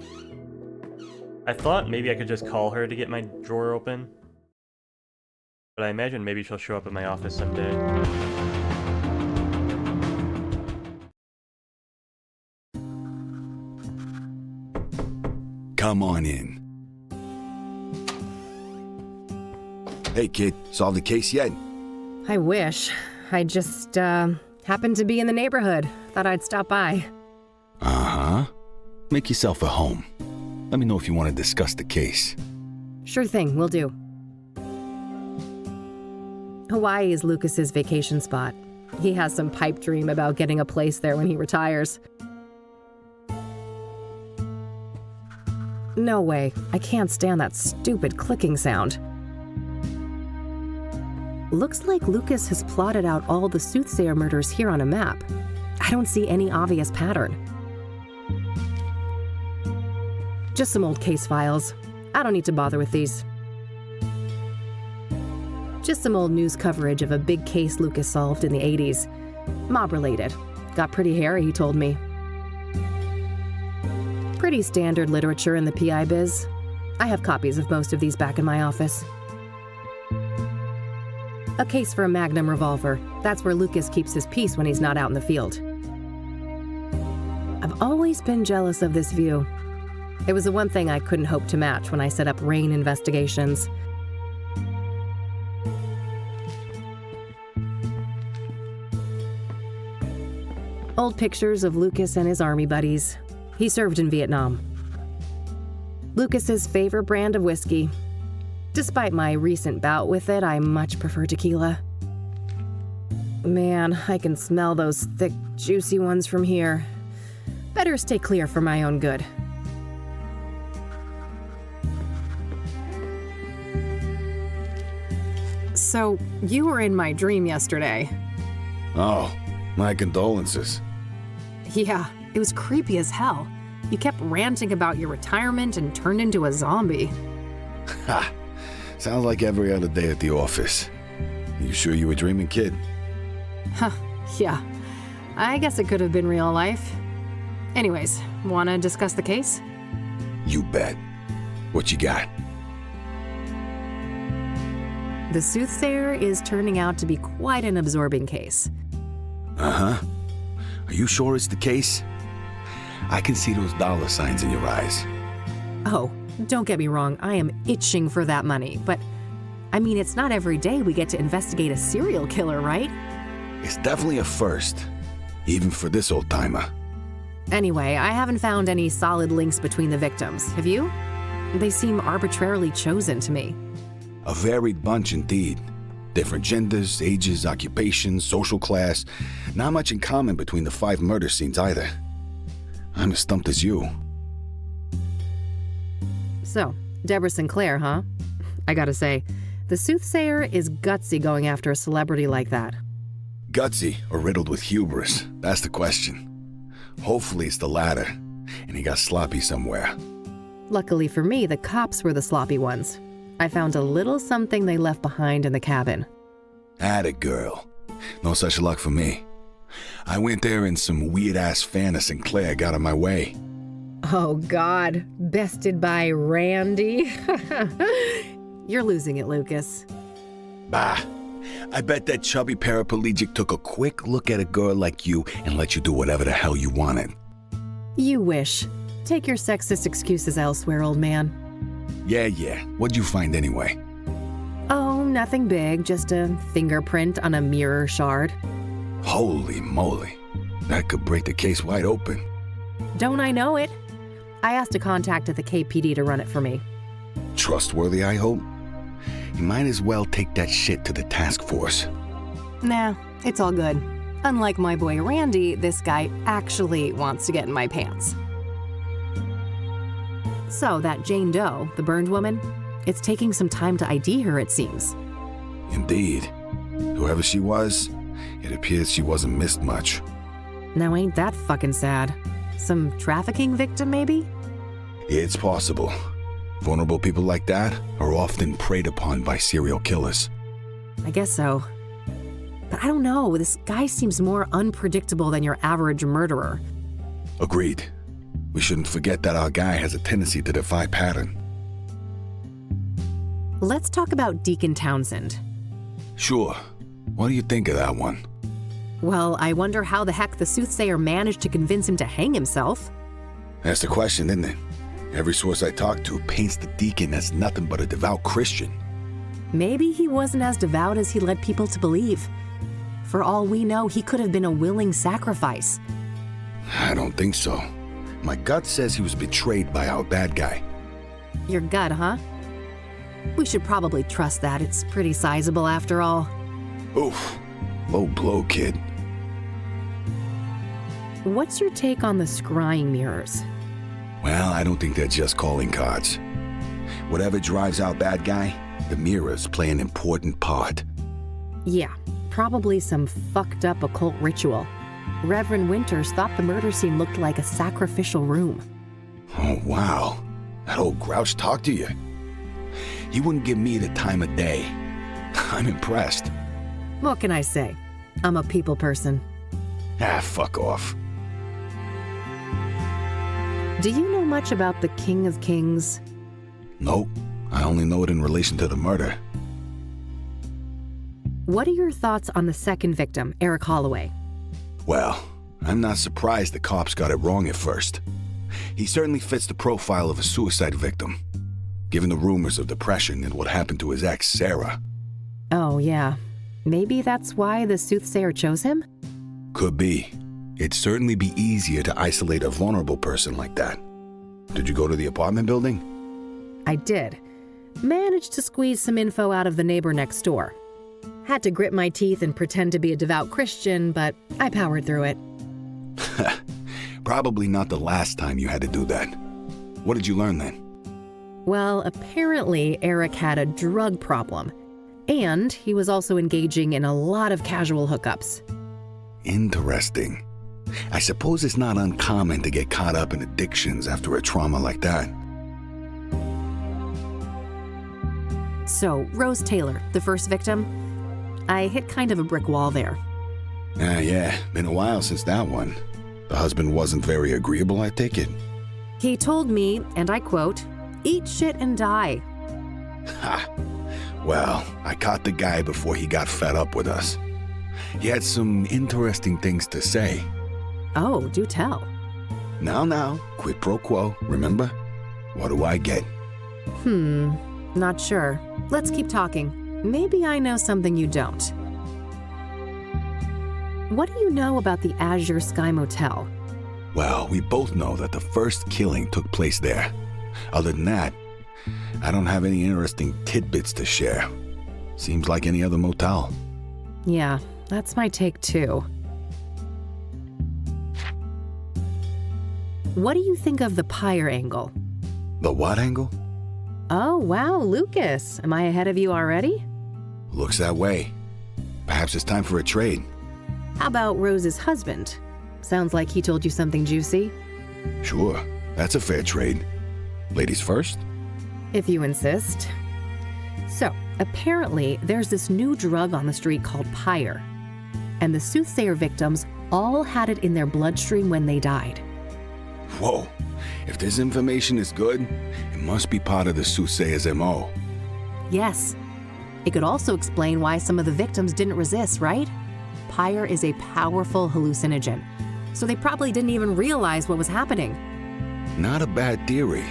I thought maybe I could just call her to get my drawer open. But I imagine maybe she'll show up at my office someday. Come on in. Hey kid, solved the case yet? I wish. I just, happened to be in the neighborhood. Thought I'd stop by. Uh-huh. Make yourself at home. Let me know if you want to discuss the case. Sure thing, will do. Hawaii is Lucas's vacation spot. He has some pipe dream about getting a place there when he retires. No way. I can't stand that stupid clicking sound. Looks like Lucas has plotted out all the Soothsayer murders here on a map. I don't see any obvious pattern. Just some old case files. I don't need to bother with these. Just some old news coverage of a big case Lucas solved in the 80s. Mob-related. Got pretty hairy, he told me. Pretty standard literature in the PI biz. I have copies of most of these back in my office. A case for a Magnum revolver. That's where Lucas keeps his peace when he's not out in the field. I've always been jealous of this view. It was the one thing I couldn't hope to match when I set up Rain Investigations. Old pictures of Lucas and his army buddies. He served in Vietnam. Lucas's favorite brand of whiskey. Despite my recent bout with it, I much prefer tequila. Man, I can smell those thick, juicy ones from here. Better stay clear for my own good. So, you were in my dream yesterday. Oh, my condolences. Yeah, it was creepy as hell. You kept ranting about your retirement and turned into a zombie. Ha! Sounds like every other day at the office. You sure you were dreaming, kid? Huh, yeah. I guess it could have been real life. Anyways, wanna discuss the case? You bet. What you got? The Soothsayer is turning out to be quite an absorbing case. Uh-huh. Are you sure it's the case? I can see those dollar signs in your eyes. Oh, don't get me wrong, I am itching for that money, but I mean, it's not every day we get to investigate a serial killer, right? It's definitely a first, even for this old-timer. Anyway, I haven't found any solid links between the victims, have you? They seem arbitrarily chosen to me. A varied bunch indeed. Different genders, ages, occupations, social class. Not much in common between the 5 murder scenes either. I'm as stumped as you. So, Deborah Sinclair, huh? I gotta say, the Soothsayer is gutsy going after a celebrity like that. Gutsy or riddled with hubris? That's the question. Hopefully it's the latter. and he got sloppy somewhere. Luckily for me, the cops were the sloppy ones. I found a little something they left behind in the cabin. Atta girl. No such luck for me. I went there and some weird-ass Fanta Sinclair got in my way. Oh, God. Bested by Randy? You're losing it, Lucas. Bah. I bet that chubby paraplegic took a quick look at a girl like you and let you do whatever the hell you wanted. You wish. Take your sexist excuses elsewhere, old man. Yeah. What'd you find anyway? Oh, nothing big. Just a fingerprint on a mirror shard. Holy moly. That could break the case wide open. Don't I know it? I asked a contact at the KPD to run it for me. Trustworthy, I hope? You might as well take that shit to the task force. Nah, it's all good. Unlike my boy Randy, this guy actually wants to get in my pants. So that Jane Doe, the burned woman, it's taking some time to ID her, it seems. Indeed. Whoever she was, it appears she wasn't missed much. Now ain't that fucking sad? Some trafficking victim, maybe? It's possible. Vulnerable people like that are often preyed upon by serial killers. I guess so. But I don't know, this guy seems more unpredictable than your average murderer. Agreed. We shouldn't forget that our guy has a tendency to defy pattern. Let's talk about Deacon Townsend. Sure. What do you think of that one? Well, I wonder how the heck the Soothsayer managed to convince him to hang himself. That's the question, isn't it? Every source I talk to paints the deacon as nothing but a devout Christian. Maybe he wasn't as devout as he led people to believe. For all we know, he could have been a willing sacrifice. I don't think so. My gut says he was betrayed by our bad guy. Your gut, huh? We should probably trust that. It's pretty sizable after all. Oof. Low blow, kid. What's your take on the scrying mirrors? Well, I don't think they're just calling cards. Whatever drives our bad guy, the mirrors play an important part. Yeah, probably some fucked up occult ritual. Reverend Winters thought the murder scene looked like a sacrificial room. Oh, wow. That old grouch talked to you. He wouldn't give me the time of day. I'm impressed. What can I say? I'm a people person. Ah, fuck off. Do you know much about the King of Kings? Nope. I only know it in relation to the murder. What are your thoughts on the second victim, Eric Holloway? Well, I'm not surprised the cops got it wrong at first. He certainly fits the profile of a suicide victim, given the rumors of depression and what happened to his ex, Sarah. Oh, yeah. Maybe that's why the Soothsayer chose him? Could be. It'd certainly be easier to isolate a vulnerable person like that. Did you go to the apartment building? I did. Managed to squeeze some info out of the neighbor next door. Had to grit my teeth and pretend to be a devout Christian, but I powered through it. Probably not the last time you had to do that. What did you learn then? Well, apparently Eric had a drug problem, and he was also engaging in a lot of casual hookups. Interesting. I suppose it's not uncommon to get caught up in addictions after a trauma like that. So, Rose Taylor, the first victim, I hit kind of a brick wall there. Yeah, been a while since that one. The husband wasn't very agreeable, I take it? He told me, and I quote, "Eat shit and die." Ha! Well, I caught the guy before he got fed up with us. He had some interesting things to say. Oh, do tell. Now, quid pro quo, remember? What do I get? Not sure. Let's keep talking. Maybe I know something you don't. What do you know about the Azure Sky Motel? Well, we both know that the first killing took place there. Other than that, I don't have any interesting tidbits to share. Seems like any other motel. Yeah, that's my take too. What do you think of the pyre angle? The what angle? Oh, wow, Lucas. Am I ahead of you already? Looks that way. Perhaps it's time for a trade. How about Rose's husband? Sounds like he told you something juicy. Sure, that's a fair trade. Ladies first? If you insist. So, apparently, there's this new drug on the street called Pyre. And the Soothsayer victims all had it in their bloodstream when they died. Whoa. If this information is good, it must be part of the Soothsayer's MO. Yes. It could also explain why some of the victims didn't resist, right? Pyre is a powerful hallucinogen, so they probably didn't even realize what was happening. Not a bad theory.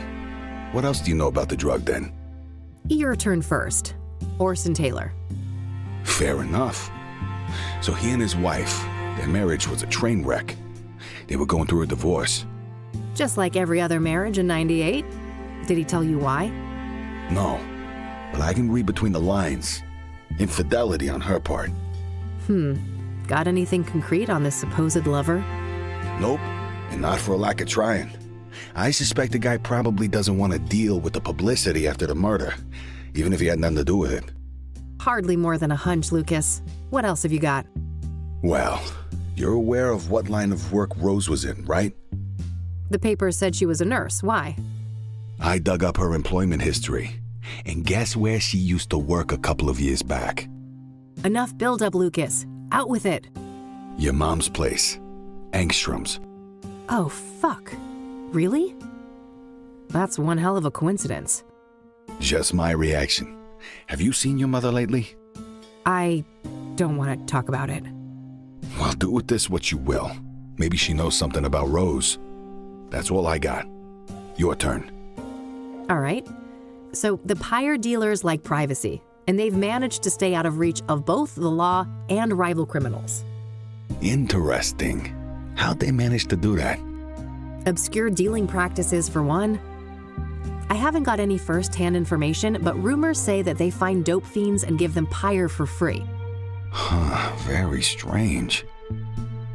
What else do you know about the drug then? Your turn first. Orson Taylor. Fair enough. So he and his wife, their marriage was a train wreck. They were going through a divorce. Just like every other marriage in '98. Did he tell you why? No, but I can read between the lines. Infidelity on her part. Got anything concrete on this supposed lover? Nope, and not for a lack of trying. I suspect the guy probably doesn't want to deal with the publicity after the murder, even if he had nothing to do with it. Hardly more than a hunch, Lucas. What else have you got? Well, you're aware of what line of work Rose was in, right? The paper said she was a nurse. Why? I dug up her employment history, and guess where she used to work a couple of years back? Enough build-up, Lucas. Out with it. Your mom's place. Engstrom's. Oh, fuck. Really? That's one hell of a coincidence. Just my reaction. Have you seen your mother lately? I don't want to talk about it. Well, do with this what you will. Maybe she knows something about Rose. That's all I got. Your turn. All right. So the Pyre dealers like privacy, and they've managed to stay out of reach of both the law and rival criminals. Interesting. How'd they manage to do that? Obscure dealing practices, for one. I haven't got any first-hand information, but rumors say that they find dope fiends and give them Pyre for free. Huh, very strange.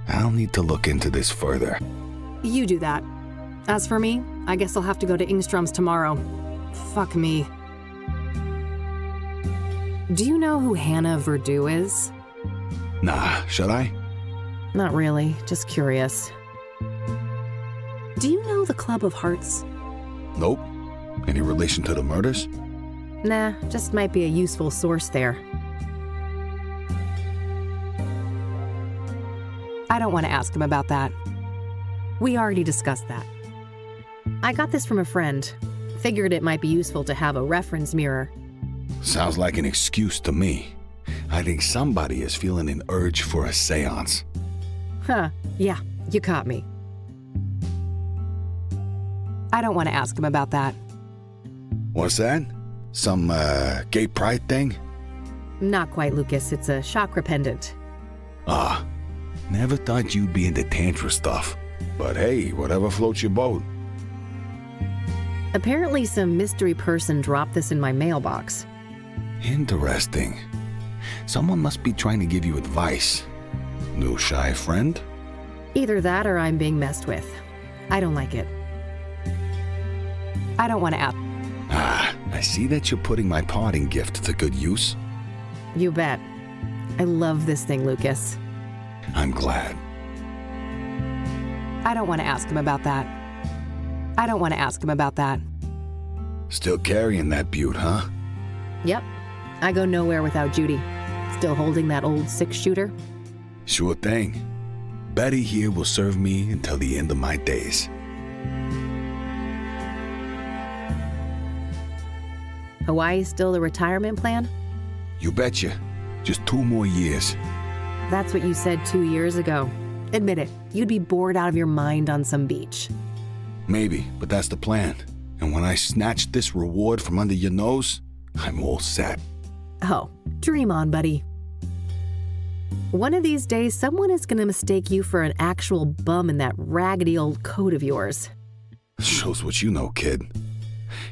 I'll need to look into this further. You do that. As for me, I guess I'll have to go to Engstrom's tomorrow. Fuck me. Do you know who Hannah Verdew is? Nah, should I? Not really, just curious. Do you know the Club of Hearts? Nope. Any relation to the murders? Nah, just might be a useful source there. I don't want to ask him about that. We already discussed that. I got this from a friend. Figured it might be useful to have a reference mirror. Sounds like an excuse to me. I think somebody is feeling an urge for a seance. Huh, yeah, you caught me. I don't want to ask him about that. What's that? Some, gay pride thing? Not quite, Lucas. It's a chakra pendant. Ah, never thought you'd be into tantra stuff. But hey, whatever floats your boat. Apparently some mystery person dropped this in my mailbox. Interesting. Someone must be trying to give you advice. New shy friend? Either that or I'm being messed with. I don't like it. I don't want to ask. Ah, I see that you're putting my parting gift to good use. You bet. I love this thing, Lucas. I'm glad. I don't want to ask him about that. I don't want to ask him about that. Still carrying that beaut, huh? Yep. I go nowhere without Judy. Still holding that old 6-shooter? Sure thing. Betty here will serve me until the end of my days. Hawaii's still the retirement plan? You betcha. Just 2 more years. That's what you said 2 years ago. Admit it, you'd be bored out of your mind on some beach. Maybe, but that's the plan. And when I snatch this reward from under your nose, I'm all set. Oh, dream on, buddy. One of these days, someone is gonna mistake you for an actual bum in that raggedy old coat of yours. Shows what you know, kid.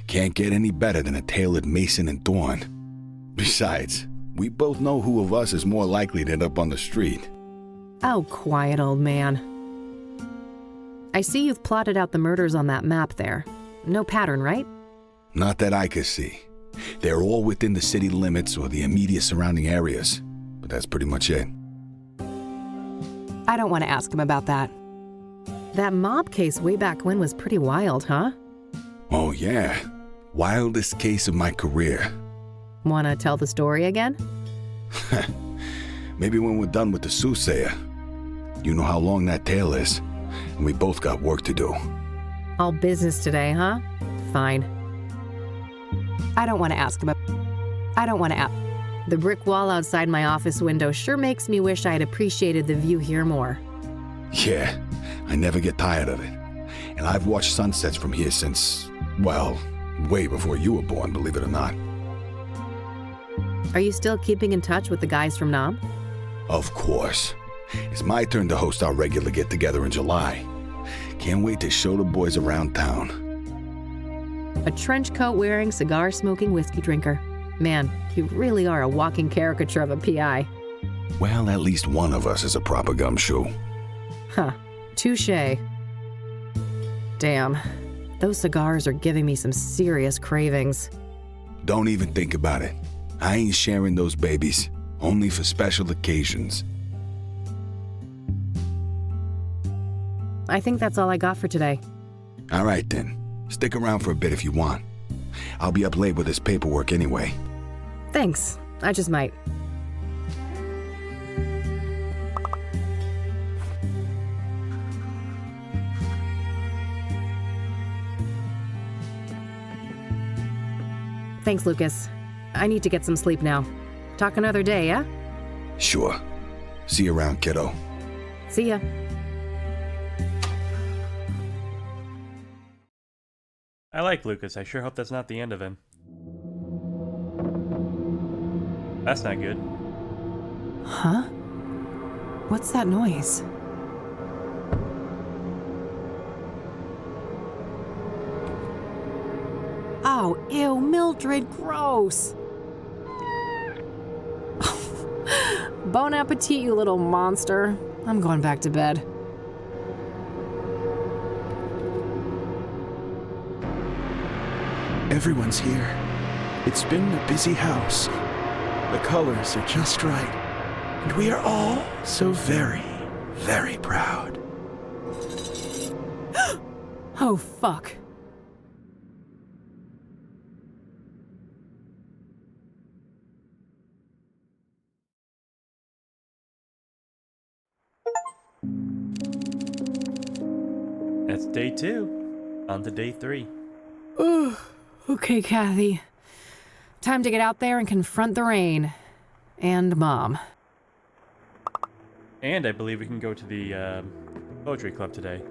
Can't get any better than a tailored Mason and Thorn. Besides, we both know who of us is more likely to end up on the street. Oh, quiet, old man. I see you've plotted out the murders on that map there. No pattern, right? Not that I could see. They're all within the city limits or the immediate surrounding areas, but that's pretty much it. I don't want to ask him about that. That mob case way back when was pretty wild, huh? Oh, yeah. Wildest case of my career. Wanna tell the story again? Maybe when we're done with the Soothsayer. You know how long that tale is, and we both got work to do. All business today, huh? Fine. I don't want to ask. The brick wall outside my office window sure makes me wish I'd appreciated the view here more. Yeah, I never get tired of it. And I've watched sunsets from here since, well, way before you were born, believe it or not. Are you still keeping in touch with the guys from Nam? Of course. It's my turn to host our regular get-together in July. Can't wait to show the boys around town. A trench coat wearing, cigar smoking whiskey drinker. Man, you really are a walking caricature of a PI. Well, at least one of us is a proper gumshoe. Huh. Touché. Damn. Those cigars are giving me some serious cravings. Don't even think about it. I ain't sharing those babies. Only for special occasions. I think that's all I got for today. All right, then. Stick around for a bit if you want. I'll be up late with this paperwork anyway. Thanks. I just might. Thanks, Lucas. I need to get some sleep now. Talk another day, yeah? Sure. See you around, kiddo. See ya. I like Lucas. I sure hope that's not the end of him. That's not good. Huh? What's that noise? Oh, ew, Mildred, gross. Bon appetit, you little monster. I'm going back to bed. Everyone's here. It's been a busy house. The colors are just right. And we are all so very, very proud. Oh, fuck. That's day 2. On to day 3. Okay, Kathy. Time to get out there and confront the rain. And Mom. And I believe we can go to the poetry club today.